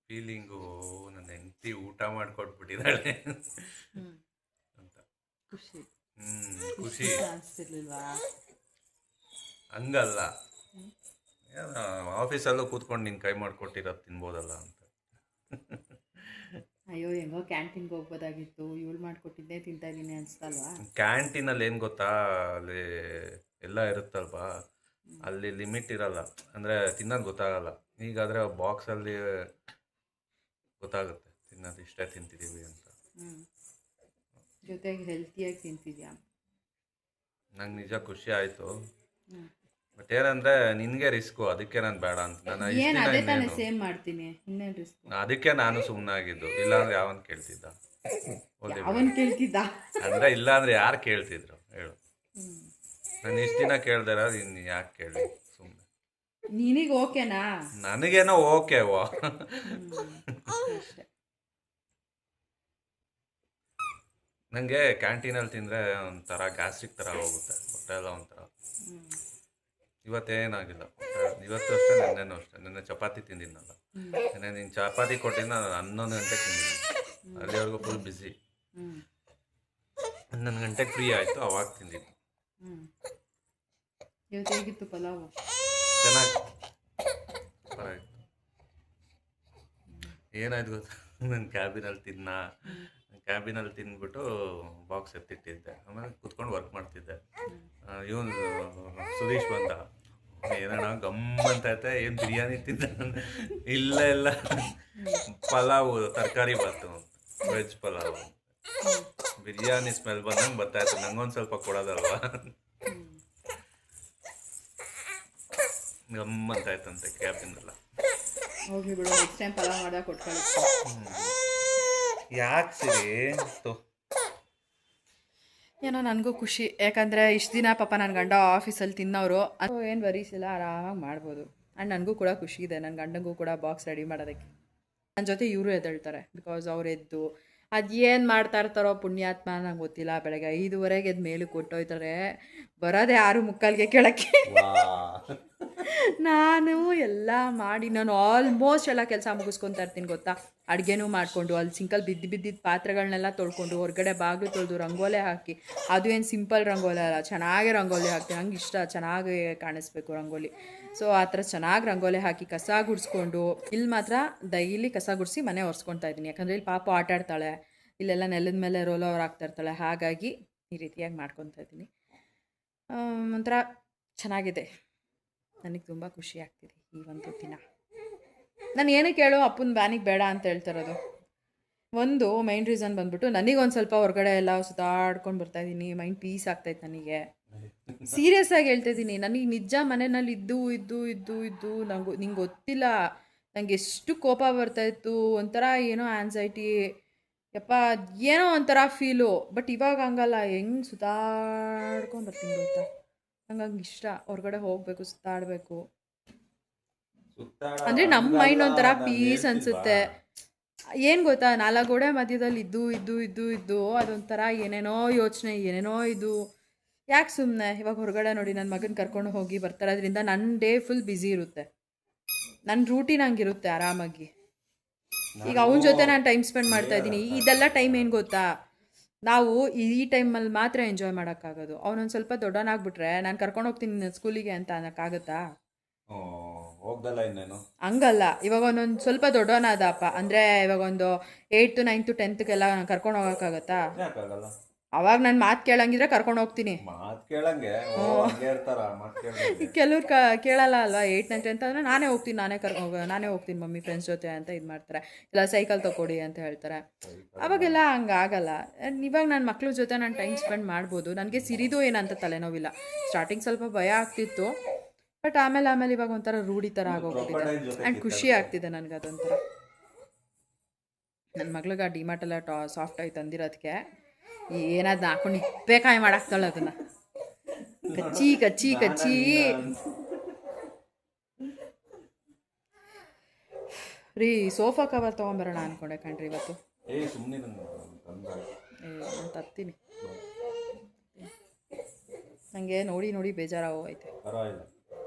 ಫೀಲಿಂಗು ನನ್ನ ಹೆಂಡತಿ ಊಟ ಮಾಡಿಕೊಟ್ಬಿಟ್ಟಿದ್ದಾಳೆ ಅಂತ ಖುಷಿ. ಖುಷಿ ಅನಿಸ್ತಿರ್ಲಿಲ್ವಾ? ಹಂಗಲ್ಲ, ಆಫೀಸಲ್ಲೂ ಕೂತ್ಕೊಂಡು ನಿನ್ನ ಕೈ ಮಾಡಿಕೊಟ್ಟಿರೋದು ತಿನ್ಬೋದಲ್ಲ ಅಂತ. ಅಯ್ಯೋ ಹೆಂಗೋ ಕ್ಯಾಂಟೀನ್ಗೆ ಹೋಗ್ಬೋದಾಗಿತ್ತು, ಇವಳು ಮಾಡಿಕೊಟ್ಟಿದ್ದೇ ತಿಂತಾ ಇದ್ದೀನಿ ಅನಿಸ್ತಲ್ವಾ? ಕ್ಯಾಂಟೀನಲ್ಲಿ ಏನು ಗೊತ್ತಾ, ಅಲ್ಲಿ ಎಲ್ಲ ಇರುತ್ತಲ್ವಾ, ಅಲ್ಲಿ ಲಿಮಿಟ್ ಇರಲ್ಲ, ಅಂದರೆ ತಿನ್ನೋದು ಗೊತ್ತಾಗಲ್ಲ. ಈಗಾದರೆ ಬಾಕ್ಸಲ್ಲಿ ಗೊತ್ತಾಗುತ್ತೆ ತಿನ್ನೋದು ಇಷ್ಟೇ ತಿಂತಿದ್ದೀವಿ ಅಂತ. ಜೊತೆಗೆ ಹೆಲ್ತಿಯಾಗಿ ತಿಂತಿದ್ಯಾ? ನಂಗೆ ನಿಜ ಖುಷಿ ಆಯಿತು. ಬಟ್ ಏನಂದರೆ ನಿನಗೆ ರಿಸ್ಕು, ಅದಕ್ಕೆ ನಾನು ಬೇಡ ಅಂತ ನಾನು ಸೇಮ್ ಮಾಡ್ತೀನಿ. ಇನ್ನೇನು ರಿಸ್ಕ್? ಅದಕ್ಕೆ ನಾನು ಸುಮ್ಮನಾಗಿದ್ದು. ಇಲ್ಲಾಂದ್ರೆ ಯಾವನ್ ಕೇಳ್ತಿದ್ದ? ಅಂದರೆ ಇಲ್ಲಾಂದ್ರೆ ಯಾರು ಕೇಳ್ತಿದ್ರು ಹೇಳು? ನಾನು ಇಷ್ಟು ದಿನ ಕೇಳ್ದಾರ ಇನ್ನು ಯಾಕೆ ಕೇಳಿ ಸುಮ್ಮನೆ. ನಿನಗೆ ಓಕೆನಾ? ನನಗೇನೋ ಓಕೆವಾ. ನನಗೆ ಕ್ಯಾಂಟೀನಲ್ಲಿ ತಿಂದರೆ ಒಂಥರ ಗ್ಯಾಸ್ಟ್ರಿಕ್ ಥರ ಹೋಗುತ್ತೆ, ಹೊಟ್ಟೆ ಎಲ್ಲ ಒಂಥರ. ಇವತ್ತೇನಾಗಿಲ್ಲ, ಇವತ್ತು ಅಷ್ಟೇ, ನೆನ್ನೆನೂ ಅಷ್ಟೇ. ನೆನ್ನೆ ಚಪಾತಿ ತಿಂದಿದ್ನಲ್ಲ, ನೆನ್ನೆ ನೀನು ಚಪಾತಿ ಕೊಟ್ಟಿದ್ದು ನಾನು 11 ಗಂಟೆಗೆ ತಿಂದಿದ್ದೀನಿ. ಅಲ್ಲಿವರೆಗೂ ಫುಲ್ ಬ್ಯುಸಿ. 11 ಗಂಟೆಗೆ ಫ್ರೀ ಆಯಿತು, ಅವಾಗ ತಿಂದಿದ್ದು. ಇವತ್ತು ಹೇಗಿತ್ತು ಪಲಾವು? ಚೆನ್ನಾಗಿ ಪರವಾಗಿತ್ತು. ಏನಾಯ್ತು ಗೊತ್ತಾ, ನನ್ನ ಕ್ಯಾಬಿನಲ್ಲಿ ತಿಂದ್ಬಿಟ್ಟು ಬಾಕ್ಸ್ ಎತ್ತಿಟ್ಟಿದ್ದೆ. ಆಮೇಲೆ ಕುತ್ಕೊಂಡು ವರ್ಕ್ ಮಾಡ್ತಿದ್ದೆ. ಇವನು ಸುದೀಶ್ ಬಂದ, ಏನಣ್ಣ ಗಮ್ಮಂತೈತೆ, ಏನು ಬಿರಿಯಾನಿ ತಿಂದ? ಇಲ್ಲ ಪಲಾವು, ತರಕಾರಿ ಬಾತು, ವೆಜ್ ಪಲಾವು. ಬಿರಿಯಾನಿ ಸ್ಮೆಲ್ ಬಂದಂಗೆ ಬರ್ತಾಯಿತ್ತು. ನಂಗೊಂದು ಸ್ವಲ್ಪ ಕೊಡೋದಲ್ವಾ, ಗಮ್ಮಂತಾಯ್ತಂತೆ ಕ್ಯಾಬಿನೆಲ್ಲ. ಹೋಗಿ ಬಿಡು, ನೆಕ್ಸ್ಟ್ ಟೈಮ್ ಪಲಾವ್ ಮಾಡಿದಾಗ ಕೊಟ್ಕೊಳ್ಳಿ. ಯಾಕೆ ಸಿರಿ? ಏನೋ ನನಗೂ ಖುಷಿ, ಯಾಕಂದರೆ ಇಷ್ಟು ದಿನ ಪಾಪ ನನ್ನ ಗಂಡ ಆಫೀಸಲ್ಲಿ ತಿನ್ನೋರು, ಅದು ಏನು ವರೀಸ್ ಇಲ್ಲ, ಆರಾಮಾಗಿ ಮಾಡ್ಬೋದು. ಆ್ಯಂಡ್ ನನಗೂ ಕೂಡ ಖುಷಿ ಇದೆ, ನನ್ನ ಗಂಡಂಗೂ ಕೂಡ ಬಾಕ್ಸ್ ರೆಡಿ ಮಾಡೋದಕ್ಕೆ. ನನ್ನ ಜೊತೆ ಇವರು ಎದ್ದೇಳ್ತಾರೆ, ಬಿಕಾಸ್ ಅವ್ರು ಎದ್ದು ಅದು ಏನು ಮಾಡ್ತಾ ಇರ್ತಾರೋ ಪುಣ್ಯಾತ್ಮ ನಂಗೆ ಗೊತ್ತಿಲ್ಲ. ಬೆಳಗ್ಗೆ 5:30 ಎದ್ದು ಮೇಲಕ್ಕೆ ಕೊಟ್ಟೋಯ್ತಾರೆ, ಬರೋದೇ 6:45 ಕೆಳಕ್ಕೆ. ನಾನು ಎಲ್ಲ ಮಾಡಿ ನಾನು ಆಲ್ಮೋಸ್ಟ್ ಎಲ್ಲ ಕೆಲಸ ಮುಗಿಸ್ಕೊತಾ ಇರ್ತೀನಿ ಗೊತ್ತಾ. ಅಡುಗೆನೂ ಮಾಡಿಕೊಂಡು, ಅಲ್ಲಿ ಸಿಂಕಲ್ಲಿ ಬಿದ್ದಿದ್ದ ಪಾತ್ರೆಗಳನ್ನೆಲ್ಲ ತೊಳ್ಕೊಂಡು, ಹೊರಗಡೆ ಬಾಗಿಲು ತೊಳೆದು, ರಂಗೋಲೆ ಹಾಕಿ. ಅದು ಏನು ಸಿಂಪಲ್ ರಂಗೋಲಿ ಅಲ್ಲ, ಚೆನ್ನಾಗಿ ರಂಗೋಲಿ ಹಾಕ್ತೀನಿ, ನಂಗೆ ಇಷ್ಟ, ಚೆನ್ನಾಗಿ ಕಾಣಿಸ್ಬೇಕು ರಂಗೋಲಿ. ಸೊ ಆ ಥರ ಚೆನ್ನಾಗಿ ರಂಗೋಲಿ ಹಾಕಿ ಕಸ ಗುಡಿಸ್ಕೊಂಡು, ಇಲ್ಲಿ ಮಾತ್ರ ಡೈಲಿ ಕಸ ಗುಡಿಸಿ ಮನೆ ಒರೆಸ್ಕೊತಾ ಇದ್ದೀನಿ. ಯಾಕಂದರೆ ಇಲ್ಲಿ ಪಾಪು ಆಟ ಆಡ್ತಾಳೆ, ಇಲ್ಲೆಲ್ಲ ನೆಲದ ಮೇಲೆ ರೋಲೋವರ್ ಆಗ್ತಾ ಇರ್ತಾಳೆ, ಹಾಗಾಗಿ ಈ ರೀತಿಯಾಗಿ ಮಾಡ್ಕೊತಾ ಇದ್ದೀನಿ. ಒಂಥರ ಚೆನ್ನಾಗಿದೆ. ನನಗೆ ತುಂಬ ಖುಷಿ ಆಗ್ತಿದೆ ಈ ಒಂದು ದಿನ. ನಾನು ಏನಕ್ಕೆ ಹೇಳು ಅಪ್ಪನ ಬ್ಯಾನಿಗೆ ಬೇಡ ಅಂತ ಹೇಳ್ತಿರೋದು, ಒಂದು ಮೈನ್ ರೀಸನ್ ಬಂದ್ಬಿಟ್ಟು ನನಗೊಂದು ಸ್ವಲ್ಪ ಹೊರಗಡೆ ಎಲ್ಲ ಸುತ್ತಾಡ್ಕೊಂಡು ಬರ್ತಾಯಿದ್ದೀನಿ, ಮೈಂಡ್ ಪೀಸ್ ಆಗ್ತಾಯಿತ್ತು ನನಗೆ. ಸೀರಿಯಸ್ ಆಗಿ ಹೇಳ್ತಾ ಇದ್ದೀನಿ, ನನಗೆ ನಿಜ ಮನೆಯಲ್ಲಿ ಇದ್ದು ನಿಂಗೆ ಗೊತ್ತಿಲ್ಲ ನನಗೆ ಎಷ್ಟು ಕೋಪ ಬರ್ತಾಯಿತ್ತು, ಒಂಥರ ಏನೋ ಆ್ಯನ್ಸೈಟಿ, ಯಪ್ಪ ಏನೋ ಒಂಥರ ಫೀಲು. ಬಟ್ ಇವಾಗ ಹಂಗಲ್ಲ, ಹೆಂಗೆ ಸುತ್ತಾಡ್ಕೊಂಡು ಬರ್ತೀನಿ ಗೊತ್ತಾ, ನಂಗೆ ಹಂಗೆ ಇಷ್ಟ. ಹೊರಗಡೆ ಹೋಗಬೇಕು, ಸುತ್ತಾಡಬೇಕು ಅಂದರೆ ನಮ್ಮ ಮೈಂಡ್ ಒಂಥರ ಪೀಸ್ ಅನಿಸುತ್ತೆ. ಏನು ಗೊತ್ತಾ, 4 ಗೋಡೆ ಮಧ್ಯದಲ್ಲಿ ಇದ್ದು ಅದೊಂಥರ ಏನೇನೋ ಯೋಚನೆ, ಏನೇನೋ ಇದು. ಯಾಕೆ ಸುಮ್ಮನೆ ಇವಾಗ ಹೊರಗಡೆ ನೋಡಿ ನನ್ನ ಮಗನ ಕರ್ಕೊಂಡು ಹೋಗಿ ಬರ್ತಾರೆ, ಅದರಿಂದ ನನ್ನ ಡೇ ಫುಲ್ ಬ್ಯುಸಿ ಇರುತ್ತೆ, ನನ್ನ ರೂಟೀನ್ ಹಂಗಿರುತ್ತೆ ಆರಾಮಾಗಿ. ಈಗ ಅವನ ಜೊತೆ ನಾನು ಟೈಮ್ ಸ್ಪೆಂಡ್ ಮಾಡ್ತಾ ಇದ್ದೀನಿ. ಇದೆಲ್ಲ ಟೈಮ್ ಏನು ಗೊತ್ತಾ, ನಾವು ಈ ಟೈಮಲ್ಲಿ ಮಾತ್ರ ಎಂಜಾಯ್ ಮಾಡೋಕ್ಕಾಗೋದು. ಅವನೊಂದು ಸ್ವಲ್ಪ ದೊಡ್ಡವನಾಗ್ಬಿಟ್ರೆ ನಾನು ಕರ್ಕೊಂಡು ಹೋಗ್ತೀನಿ ಸ್ಕೂಲಿಗೆ ಅಂತ ಅನ್ನೋಕ್ಕಾಗತ್ತಾ? ಹೋಗ್ದಲ್ಲ ಇನ್ನೇನು ಹಂಗಲ್ಲ. ಇವಾಗ ಒಂದೊಂದು ಸ್ವಲ್ಪ ದೊಡ್ಡವನಾದಪ್ಪ ಅಂದರೆ ಇವಾಗ ಒಂದು 8th 9th 10thಗೆಲ್ಲ ಕರ್ಕೊಂಡು ಹೋಗೋಕ್ಕಾಗತ್ತಾ? ಯಾಕಾಗಲ್ಲ? ಅವಾಗ ನಾನು ಮಾತು ಕೇಳಂಗಿದ್ರೆ ಕರ್ಕೊಂಡು ಹೋಗ್ತೀನಿ. ಮಾತು ಕೇಳಂಗೆ ಇರ್ತಾರ, ಮಾತು ಕೇಳಂಗೆ. ಕೆಲವ್ರು ಕೇಳಲ್ಲ ಅಲ್ವಾ. 8th 9th 10th ಅಂದರೆ ನಾನೇ ಹೋಗ್ತೀನಿ ಮಮ್ಮಿ ಫ್ರೆಂಡ್ಸ್ ಜೊತೆ ಅಂತ ಇದು ಮಾಡ್ತಾರೆ, ಇಲ್ಲ ಸೈಕಲ್ ತಗೊಡಿ ಅಂತ ಹೇಳ್ತಾರೆ. ಅವಾಗೆಲ್ಲ ಹಂಗಾಗಲ್ಲ. ಇವಾಗ ನನ್ನ ಮಕ್ಳ ಜೊತೆ ನಾನು ಟೈಮ್ ಸ್ಪೆಂಡ್ ಮಾಡ್ಬೋದು. ನನಗೆ ಸಿರಿದು ಏನಂತ ತಲೆನೋವಿಲ್ಲ. ಸ್ಟಾರ್ಟಿಂಗ್ ಸ್ವಲ್ಪ ಭಯ ಆಗ್ತಿತ್ತು, ಬಟ್ ಆಮೇಲೆ ಇವಾಗ ಒಂಥರ ರೂಢಿ ಥರ ಆಗೋಗ್ಬಿಟ್ಟಿದೆ ಆ್ಯಂಡ್ ಖುಷಿ ಆಗ್ತಿದೆ ನನಗೆ. ಅದೊಂಥರ ನನ್ನ ಮಗ್ಳಿಗೆ ಡಿಮಾರ್ಟೆಲ್ಲ ಸಾಫ್ಟ್ ಆಗಿ ತಂದಿರೋದಕ್ಕೆ ಏನಾದ್ರು ಹಾಕೊಂಡು ಇಪ್ಪೇಕಾಯಿ ಮಾಡಾಕ್ತಾಳೆ ಅದನ್ನು ಕಚ್ಚಿ ರೀ. ಸೋಫಾ ಕವರ್ ತೊಗೊಂಬರೋಣ ಅಂದ್ಕೊಂಡೆ ಕಣ್ರಿ ಇವತ್ತು. ನಾನು ತರ್ತೀನಿ. ನನಗೆ ನೋಡಿ ಬೇಜಾರಾಗೋಯ್ತೆ.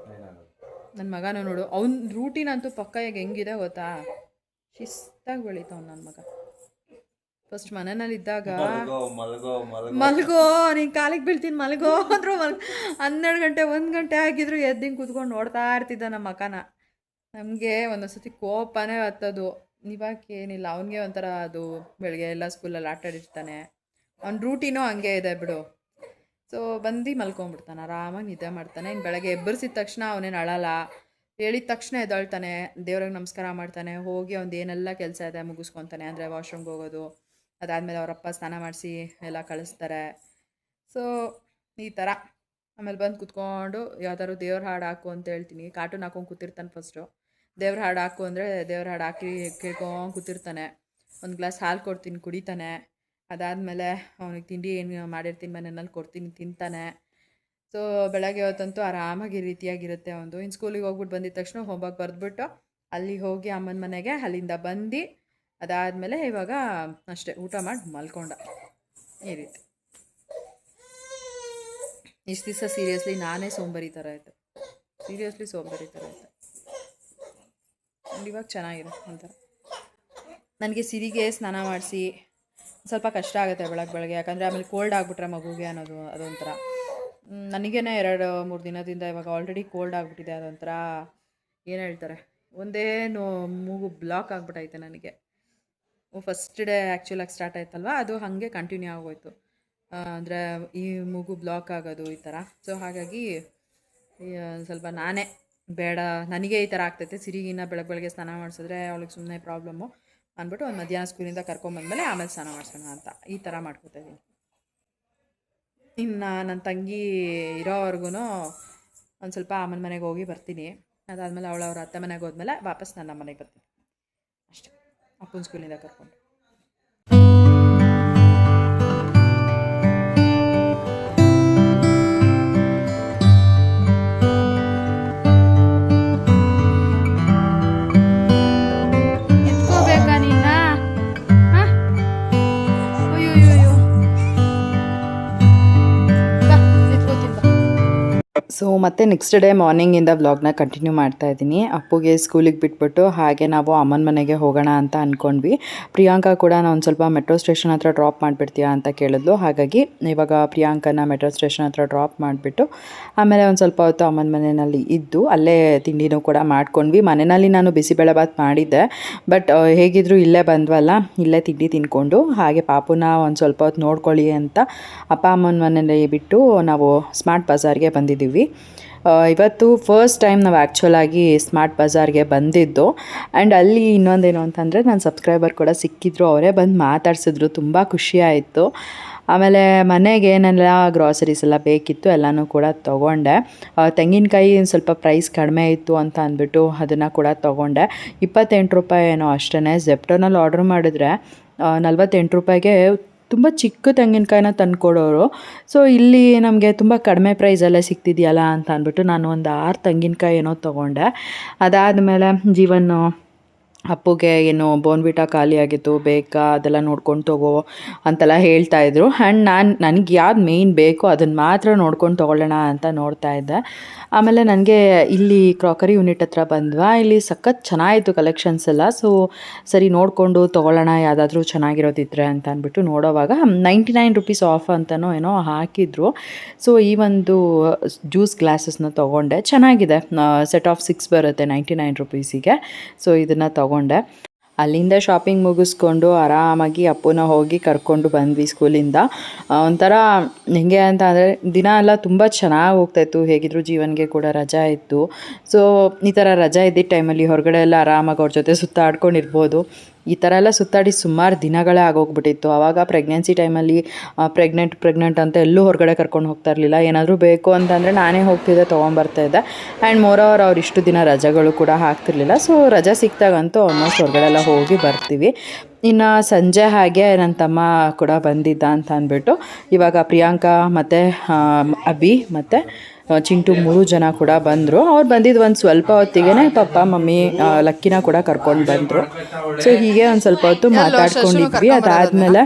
ನನ್ನ ಮಗನೂ ನೋಡು, ಅವ್ನ ರೂಟೀನ್ ಅಂತೂ ಪಕ್ಕ ಈಗ ಹೆಂಗಿದೆ ಗೊತ್ತಾ, ಶಿಸ್ತಾಗಿ ಬೆಳೀತಾವ್ ನನ್ನ ಮಗ. ಫಸ್ಟ್ ಮನೆಯಲ್ಲಿ ಇದ್ದಾಗ ಮಲ್ಗೋ ನೀನು ಕಾಲಿಗೆ ಬೀಳ್ತೀನಿ ಮಲ್ಗೋ ಅಂದರು 12 ಗಂಟೆ 1 ಗಂಟೆ ಆಗಿದ್ರು ಎದ್ದಿಂಗೆ ಕೂತ್ಕೊಂಡು ನೋಡ್ತಾ ಇರ್ತಿದ್ದ ನಮ್ಮ ಮಕನ. ನಮಗೆ ಒಂದೊಂದ್ಸತಿ ಕೋಪನೇ ಹತ್ತದು. ಇವಾಗ ಏನಿಲ್ಲ, ಅವನಿಗೆ ಒಂಥರ ಅದು ಬೆಳಗ್ಗೆ ಎಲ್ಲ ಸ್ಕೂಲಲ್ಲಿ ಆಟಾಡಿರ್ತಾನೆ, ಅವ್ನ ರೂಟೀನೂ ಹಂಗೆ ಇದೆ ಬಿಡು. ಸೊ ಬಂದು ಮಲ್ಕೊಂಡ್ಬಿಡ್ತಾನೆ, ಆರಾಮಾಗಿ ನಿದ್ದೆ ಮಾಡ್ತಾನೆ. ಇನ್ನು ಬೆಳಗ್ಗೆ ಎಬ್ಬರಿಸಿದ ತಕ್ಷಣ ಅವನೇನು ಅಳಲ್ಲ, ಹೇಳಿದ ತಕ್ಷಣ ಎದ್ದೇಳ್ತಾನೆ, ದೇವ್ರಿಗೆ ನಮಸ್ಕಾರ ಮಾಡ್ತಾನೆ, ಹೋಗಿ ಅವ್ನು ಏನೆಲ್ಲ ಕೆಲಸ ಇದೆ ಮುಗಿಸ್ಕೊತಾನೆ. ಅಂದರೆ ವಾಶ್ರೂಮ್ಗೆ ಹೋಗೋದು, ಅದಾದಮೇಲೆ ಅವರಪ್ಪ ಸ್ನಾನ ಮಾಡಿಸಿ ಎಲ್ಲ ಕಳಿಸ್ತಾರೆ. ಸೊ ಈ ಥರ. ಆಮೇಲೆ ಬಂದು ಕೂತ್ಕೊಂಡು ಯಾವ್ದಾದ್ರು ದೇವ್ರ ಹಾಡು ಹಾಕು ಅಂತ ಹೇಳ್ತೀನಿ, ಕಾರ್ಟೂನ್ ಹಾಕೊಂಡು ಕೂತಿರ್ತಾನೆ. ಫಸ್ಟು ದೇವ್ರ ಹಾಡು ಹಾಕು ಅಂದರೆ ದೇವ್ರ ಹಾಡು ಹಾಕಿ ಕೇಳ್ಕೊಂಡು ಕೂತಿರ್ತಾನೆ. ಒಂದು ಗ್ಲಾಸ್ ಹಾಲು ಕೊಡ್ತೀನಿ, ಕುಡಿತಾನೆ. ಅದಾದಮೇಲೆ ಅವನಿಗೆ ತಿಂಡಿ ಏನು ಮಾಡಿರ್ತೀನಿ ಮನೆಯಲ್ಲಿ ಕೊಡ್ತೀನಿ, ತಿಂತಾನೆ. ಸೊ ಬೆಳಗ್ಗೆ ಹೊತ್ತಂತೂ ಆರಾಮಾಗಿ ರೀತಿಯಾಗಿರುತ್ತೆ ಅವನು. ಇನ್ನು ಸ್ಕೂಲಿಗೆ ಹೋಗ್ಬಿಟ್ಟು ಬಂದಿದ್ದ ತಕ್ಷಣ ಹೋಮ್ವರ್ಕ್ ಬರೆದ್ಬಿಟ್ಟು ಅಲ್ಲಿಗೆ ಹೋಗಿ ಅಮ್ಮನ ಮನೆಗೆ, ಅಲ್ಲಿಂದ ಬಂದು ಅದಾದಮೇಲೆ ಇವಾಗ ಅಷ್ಟೇ ಊಟ ಮಾಡಿ ಮಲ್ಕೊಂಡ. ಈ ರೀತಿ ಇಷ್ಟು ದಿವಸ ಸೀರಿಯಸ್ಲಿ ನಾನೇ ಸೋಂಬೇರಿ ಥರ ಆಯಿತು, ಸೋಂಬೇರಿ ಥರ ಆಯಿತು. ಇವಾಗ ಚೆನ್ನಾಗಿದೆ ಒಂಥರ. ನನಗೆ ಸಿರಿಗೆ ಸ್ನಾನ ಮಾಡಿಸಿ ಸ್ವಲ್ಪ ಕಷ್ಟ ಆಗುತ್ತೆ ಬೆಳಗ್ಗೆ, ಯಾಕಂದರೆ ಆಮೇಲೆ ಕೋಲ್ಡ್ ಆಗಿಬಿಟ್ರೆ ಮಗುಗೆ ಅನ್ನೋದು ಅದೊಂಥರ. ನನಗೇ 2-3 ದಿನದಿಂದ ಇವಾಗ ಆಲ್ರೆಡಿ ಕೋಲ್ಡ್ ಆಗಿಬಿಟ್ಟಿದೆ. ಅದೊಂಥರ ಏನು ಹೇಳ್ತಾರೆ, ಒಂದೇ ಮೂಗು ಬ್ಲಾಕ್ ಆಗಿಬಿಟ್ಟೈತೆ ನನಗೆ. ಫಸ್ಟ್ ಡೇ ಆ್ಯಕ್ಚುಲಾಗಿ ಸ್ಟಾರ್ಟ್ ಆಯ್ತಲ್ವ, ಅದು ಹಾಗೆ ಕಂಟಿನ್ಯೂ ಆಗೋಯ್ತು. ಅಂದರೆ ಈ ಮೂಗು ಬ್ಲಾಕ್ ಆಗೋದು ಈ ಥರ. ಸೊ ಹಾಗಾಗಿ ಸ್ವಲ್ಪ ನಾನೇ ಬೇಡ, ನನಗೆ ಈ ಥರ ಆಗ್ತೈತೆ, ಸಿರಿಗಿನ್ನ ಬೆಳಗ್ಗೆ ಸ್ನಾನ ಮಾಡಿಸಿದ್ರೆ ಅವಳಿಗೆ ಸುಮ್ಮನೆ ಪ್ರಾಬ್ಲಮ್ಮು ಅಂದ್ಬಿಟ್ಟು ಒಂದು ಮಧ್ಯಾಹ್ನ ಸ್ಕೂಲಿಂದ ಕರ್ಕೊಂಬಂದಮೇಲೆ ಆಮೇಲೆ ಸ್ನಾನ ಮಾಡಿಸೋಣ ಅಂತ ಈ ಥರ ಮಾಡ್ಕೊತಾ ಇದ್ದೀನಿ. ಇನ್ನು ನನ್ನ ತಂಗಿ ಇರೋವರೆಗೂ ಒಂದು ಸ್ವಲ್ಪ ಅಮ್ಮನ ಮನೆಗೆ ಹೋಗಿ ಬರ್ತೀನಿ. ಅದಾದಮೇಲೆ ಅವ್ರ ಅತ್ತೆ ಮನೆಗೆ ಹೋದ್ಮೇಲೆ ವಾಪಸ್ ನನ್ನ ಮನೆಗೆ ಬರ್ತೀನಿ ಅಷ್ಟೇ, ಅಪ್ಪನ ಸ್ಕೂಲಿಂದ ಕರ್ಕೊಂಡು. ಸೊ ಮತ್ತೆ ನೆಕ್ಸ್ಟ್ ಡೇ ಮಾರ್ನಿಂಗಿಂದ ವ್ಲಾಗ್ನ ಕಂಟಿನ್ಯೂ ಮಾಡ್ತಾ ಇದ್ದೀನಿ. ಅಪ್ಪುಗೆ ಸ್ಕೂಲಿಗೆ ಬಿಟ್ಬಿಟ್ಟು ಹಾಗೆ ನಾವು ಅಮ್ಮನ ಮನೆಗೆ ಹೋಗೋಣ ಅಂತ ಅಂದ್ಕೊಂಡ್ವಿ. ಪ್ರಿಯಾಂಕಾ ಕೂಡ ನಾನು ಒಂದು ಸ್ವಲ್ಪ ಮೆಟ್ರೋ ಸ್ಟೇಷನ್ ಹತ್ರ ಡ್ರಾಪ್ ಮಾಡಿಬಿಡ್ತೀಯಾ ಅಂತ ಕೇಳಿದ್ಲು. ಹಾಗಾಗಿ ಇವಾಗ ಪ್ರಿಯಾಂಕನ ಮೆಟ್ರೋ ಸ್ಟೇಷನ್ ಹತ್ರ ಡ್ರಾಪ್ ಮಾಡಿಬಿಟ್ಟು ಆಮೇಲೆ ಒಂದು ಸ್ವಲ್ಪ ಹೊತ್ತು ಅಮ್ಮನ ಮನೆಯಲ್ಲಿ ಇದ್ದು ಅಲ್ಲೇ ತಿಂಡಿನೂ ಕೂಡ ಮಾಡ್ಕೊಂಡ್ವಿ. ಮನೆಯಲ್ಲಿ ನಾನು ಬಿಸಿಬೇಳೆಬಾತ್ ಮಾಡಿದ್ದೆ, ಬಟ್ ಹೇಗಿದ್ರು ಇಲ್ಲೇ ಬಂದ್ವಲ್ಲ, ಇಲ್ಲೇ ತಿಂಡಿ ತಿನ್ಕೊಂಡು ಹಾಗೆ ಪಾಪುನ ಒಂದು ಸ್ವಲ್ಪ ಹೊತ್ತು ನೋಡ್ಕೊಳ್ಳಿ ಅಂತ ಅಪ್ಪ ಅಮ್ಮನ ಮನೆಯಲ್ಲಿ ಬಿಟ್ಟು ನಾವು ಸ್ಮಾರ್ಟ್ ಬಜಾರ್ಗೆ ಬಂದಿದ್ದೀವಿ. ಬಂದ್ವಿ. ಇವತ್ತು ಫಸ್ಟ್ ಟೈಮ್ ನಾವು ಆ್ಯಕ್ಚುಲಾಗಿ ಸ್ಮಾರ್ಟ್ ಬಜಾರ್ಗೆ ಬಂದಿದ್ದು. ಆ್ಯಂಡ್ ಅಲ್ಲಿ ಇನ್ನೊಂದೇನು ಅಂತಂದರೆ ನನ್ನ ಸಬ್ಸ್ಕ್ರೈಬರ್ ಕೂಡ ಸಿಕ್ಕಿದ್ರು, ಅವರೇ ಬಂದು ಮಾತಾಡ್ಸಿದ್ರು, ತುಂಬ ಖುಷಿಯಾಯಿತು. ಆಮೇಲೆ ಮನೆಗೆ ಏನೆಲ್ಲ ಗ್ರಾಸರೀಸ್ ಎಲ್ಲ ಬೇಕಿತ್ತು ಎಲ್ಲನೂ ಕೂಡ ತೊಗೊಂಡೆ. ತೆಂಗಿನಕಾಯಿ ಸ್ವಲ್ಪ ಪ್ರೈಸ್ ಕಡಿಮೆ ಇತ್ತು ಅಂತ ಅಂದ್ಬಿಟ್ಟು ಅದನ್ನು ಕೂಡ ತೊಗೊಂಡೆ. 28 ರೂಪಾಯಿ ಏನೋ ಅಷ್ಟೇ. ಜೆಪ್ಟೋನಲ್ಲಿ ಆರ್ಡ್ರ್ ಮಾಡಿದ್ರೆ 48 ರೂಪಾಯಿಗೆ ತುಂಬ ಚಿಕ್ಕ ತೆಂಗಿನಕಾಯಿನ ತಂದುಕೊಡೋರು. ಸೊ ಇಲ್ಲಿ ನಮಗೆ ತುಂಬ ಕಡಿಮೆ ಪ್ರೈಸಲ್ಲೇ ಸಿಗ್ತಿದೆಯಲ್ಲ ಅಂತ ಅಂದ್ಬಿಟ್ಟು ನಾನು ಒಂದು 6 ತೆಂಗಿನಕಾಯಿ ಏನೋ ತೊಗೊಂಡೆ. ಅದಾದಮೇಲೆ ಜೀವನ ಅಪ್ಪುಗೆ ಏನು ಬೋನ್ವಿಟಾ ಖಾಲಿಯಾಗಿತ್ತು, ಬೇಕಾ ಅದೆಲ್ಲ ನೋಡ್ಕೊಂಡು ತಗೋ ಅಂತೆಲ್ಲ ಹೇಳ್ತಾಯಿದ್ರು. ಆ್ಯಂಡ್ ನನಗೆ ಯಾವ್ದು ಮೇಯ್ನ್ ಬೇಕೋ ಅದನ್ನು ಮಾತ್ರ ನೋಡ್ಕೊಂಡು ತೊಗೊಳ್ಳೋಣ ಅಂತ ನೋಡ್ತಾ ಇದ್ದೆ. ಆಮೇಲೆ ನನಗೆ ಇಲ್ಲಿ ಕ್ರಾಕರಿ ಯೂನಿಟ್ ಹತ್ರ ಬಂದ್ವಾ, ಇಲ್ಲಿ ಸಖತ್ ಚೆನ್ನಾಗಿತ್ತು ಕಲೆಕ್ಷನ್ಸ್ ಎಲ್ಲ. ಸೊ ಸರಿ ನೋಡಿಕೊಂಡು ತೊಗೊಳ್ಳೋಣ ಯಾವುದಾದ್ರೂ ಚೆನ್ನಾಗಿರೋದಿದ್ರೆ ಅಂತ ಅಂದ್ಬಿಟ್ಟು ನೋಡೋವಾಗ 99 ರುಪೀಸ್ ಆಫ್ ಅಂತನೋ ಏನೋ ಹಾಕಿದ್ರು. ಸೊ ಈ ಒಂದು ಜ್ಯೂಸ್ ಗ್ಲಾಸಸ್ನ ತೊಗೊಂಡೆ, ಚೆನ್ನಾಗಿದೆ. ಸೆಟ್ ಆಫ್ 6 ಬರುತ್ತೆ 99 ರುಪೀಸಿಗೆ. ಸೊ ಇದನ್ನು ತೊಗೊಂಡೆ. ಅಲ್ಲಿಂದ ಶಾಪಿಂಗ್ ಮುಗಿಸ್ಕೊಂಡು ಆರಾಮಾಗಿ ಅಪ್ಪನ ಹೋಗಿ ಕರ್ಕೊಂಡು ಬಂದ್ವಿ ಸ್ಕೂಲಿಂದ. ಒಂಥರ ಹೆಂಗೆ ಅಂತ ಅಂದರೆ ದಿನ ಎಲ್ಲ ತುಂಬ ಚೆನ್ನಾಗಿ ಹೋಗ್ತಾಯಿತ್ತು. ಹೇಗಿದ್ರು ಜೀವನಿಗೆ ಕೂಡ ರಜಾ ಇತ್ತು. ಸೊ ಈ ಥರ ರಜಾ ಇದ್ದಿದ್ದ ಟೈಮಲ್ಲಿ ಹೊರಗಡೆ ಎಲ್ಲ ಆರಾಮಾಗಿ ಅವ್ರ ಜೊತೆ ಸುತ್ತಾಡ್ಕೊಂಡಿರ್ಬೋದು. ಈ ಥರ ಎಲ್ಲ ಸುತ್ತಾಡಿ ಸುಮಾರು ದಿನಗಳೇ ಆಗೋಗ್ಬಿಟ್ಟಿತ್ತು. ಆವಾಗ ಪ್ರೆಗ್ನೆನ್ಸಿ ಟೈಮಲ್ಲಿ ಪ್ರೆಗ್ನೆಂಟ್ ಅಂತ ಎಲ್ಲೂ ಹೊರಗಡೆ ಕರ್ಕೊಂಡು ಹೋಗ್ತಾ ಇರಲಿಲ್ಲ. ಏನಾದರೂ ಬೇಕು ಅಂತಂದರೆ ನಾನೇ ಹೋಗ್ತಿದ್ದೆ, ತೊಗೊಂಬರ್ತಾಯಿದ್ದೆ. ಆ್ಯಂಡ್ ಮೋರೋವರ್ ಅವ್ರು ಇಷ್ಟು ದಿನ ರಜೆಗಳು ಕೂಡ ಹಾಕ್ತಿರ್ಲಿಲ್ಲ. ಸೊ ರಜೆ ಸಿಕ್ತಾಗಂತೂ ಆಲ್ಮೋಸ್ಟ್ ಹೊರಗಡೆ ಎಲ್ಲ ಹೋಗಿ ಬರ್ತೀವಿ. ಇನ್ನು ಸಂಜೆ ಹಾಗೆ ನನ್ನ ತಮ್ಮ ಕೂಡ ಬಂದಿದ್ದ ಅಂತ ಅಂದ್ಬಿಟ್ಟು ಇವಾಗ ಪ್ರಿಯಾಂಕಾ ಮತ್ತು ಅಭಿ ಮತ್ತು ಚಿಂಟು 3 ಜನ ಕೂಡ ಬಂದರು. ಅವ್ರು ಬಂದಿದ್ದು ಒಂದು ಸ್ವಲ್ಪ ಹೊತ್ತಿಗೆ ಪಪ್ಪ ಮಮ್ಮಿ ಲಕ್ಕಿನ ಕೂಡ ಕರ್ಕೊಂಡು ಬಂದರು. ಸೊ ಹೀಗೆ ಒಂದು ಸ್ವಲ್ಪ ಹೊತ್ತು ಮಾತಾಡ್ಕೊಂಡಿದ್ವಿ. ಅದಾದಮೇಲೆ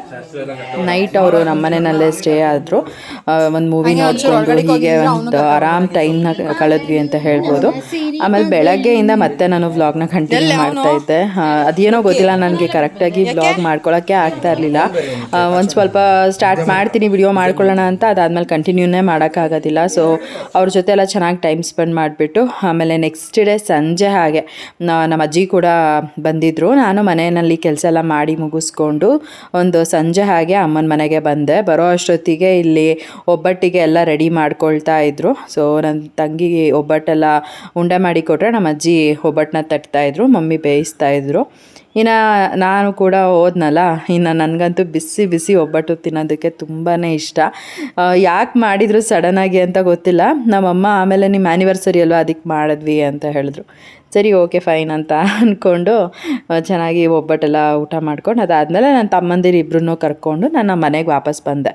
ನೈಟ್ ಅವರು ನಮ್ಮ ಮನೆಯಲ್ಲೇ ಸ್ಟೇ ಆದರು. ಒಂದು ಮೂವಿ ನೋಡಿಕೊಂಡು ಹೀಗೆ ಒಂದು ಆರಾಮ್ ಟೈಮ್ನ ಕಳೆದ್ವಿ ಅಂತ ಹೇಳ್ಬೋದು. ಆಮೇಲೆ ಬೆಳಗ್ಗೆಯಿಂದ ಮತ್ತೆ ನಾನು ವ್ಲಾಗ್ನ ಕಂಟಿನ್ಯೂ ಮಾಡ್ತಾಯಿದ್ದೆ. ಅದೇನೋ ಗೊತ್ತಿಲ್ಲ, ನನಗೆ ಕರೆಕ್ಟಾಗಿ ವ್ಲಾಗ್ ಮಾಡ್ಕೊಳ್ಳೋಕ್ಕೆ ಆಗ್ತಾ ಇರಲಿಲ್ಲ. ಒಂದು ಸ್ವಲ್ಪ ಸ್ಟಾರ್ಟ್ ಮಾಡ್ತೀನಿ ವಿಡಿಯೋ ಮಾಡ್ಕೊಳ್ಳೋಣ ಅಂತ, ಅದಾದಮೇಲೆ ಕಂಟಿನ್ಯೂನೇ ಮಾಡೋಕ್ಕಾಗೋದಿಲ್ಲ. ಸೊ ಅವ್ರ ಜೊತೆ ಎಲ್ಲ ಚೆನ್ನಾಗಿ ಟೈಮ್ ಸ್ಪೆಂಡ್ ಮಾಡಿಬಿಟ್ಟು ಆಮೇಲೆ ನೆಕ್ಸ್ಟ್ ಡೇ ಸಂಜೆ ಹಾಗೆ ನಮ್ಮ ಅಜ್ಜಿ ಕೂಡ ಬಂದಿದ್ದರು. ನಾನು ಮನೆಯಲ್ಲಿ ಕೆಲಸ ಎಲ್ಲ ಮಾಡಿ ಮುಗಿಸ್ಕೊಂಡು ಒಂದು ಸಂಜೆ ಹಾಗೆ ಅಮ್ಮನ ಮನೆಗೆ ಬಂದೆ. ಬರೋ ಅಷ್ಟೊತ್ತಿಗೆ ಇಲ್ಲಿ ಒಬ್ಬಟ್ಟಿಗೆ ಎಲ್ಲ ರೆಡಿ ಮಾಡ್ಕೊಳ್ತಾ ಇದ್ರು. ಸೊ ನನ್ನ ತಂಗಿ ಒಬ್ಬಟ್ಟೆಲ್ಲ ಉಂಡೆ ಮಾಡಿ ಕೊಟ್ಟರೆ ನಮ್ಮ ಅಜ್ಜಿ ಒಬ್ಬಟ್ಟನ್ನ ತಟ್ತಾಯಿದ್ರು, ಮಮ್ಮಿ ಬೇಯಿಸ್ತಾಯಿದ್ರು. ಇನ್ನು ನಾನು ಕೂಡ ಹೋದ್ನಲ್ಲ, ಇನ್ನು ನನಗಂತೂ ಬಿಸಿ ಬಿಸಿ ಒಬ್ಬಟ್ಟು ತಿನ್ನೋದಕ್ಕೆ ತುಂಬಾ ಇಷ್ಟ. ಯಾಕೆ ಮಾಡಿದ್ರು ಸಡನ್ನಾಗಿ ಅಂತ ಗೊತ್ತಿಲ್ಲ. ನಮ್ಮಮ್ಮ ಆಮೇಲೆ ನಿಮ್ಮ ಆ್ಯನಿವರ್ಸರಿ ಅಲ್ವಾ ಅದಕ್ಕೆ ಮಾಡಿದ್ವಿ ಅಂತ ಹೇಳಿದ್ರು. ಸರಿ ಓಕೆ ಫೈನ್ ಅಂತ ಅಂದ್ಕೊಂಡು ಚೆನ್ನಾಗಿ ಒಬ್ಬಟ್ಟೆಲ್ಲ ಊಟ ಮಾಡ್ಕೊಂಡು ಅದಾದಮೇಲೆ ನನ್ನ ತಮ್ಮಂದಿರು ಇಬ್ಬರನ್ನೂ ಕರ್ಕೊಂಡು ನಾನು ನಮ್ಮ ಮನೆಗೆ ವಾಪಸ್ ಬಂದೆ.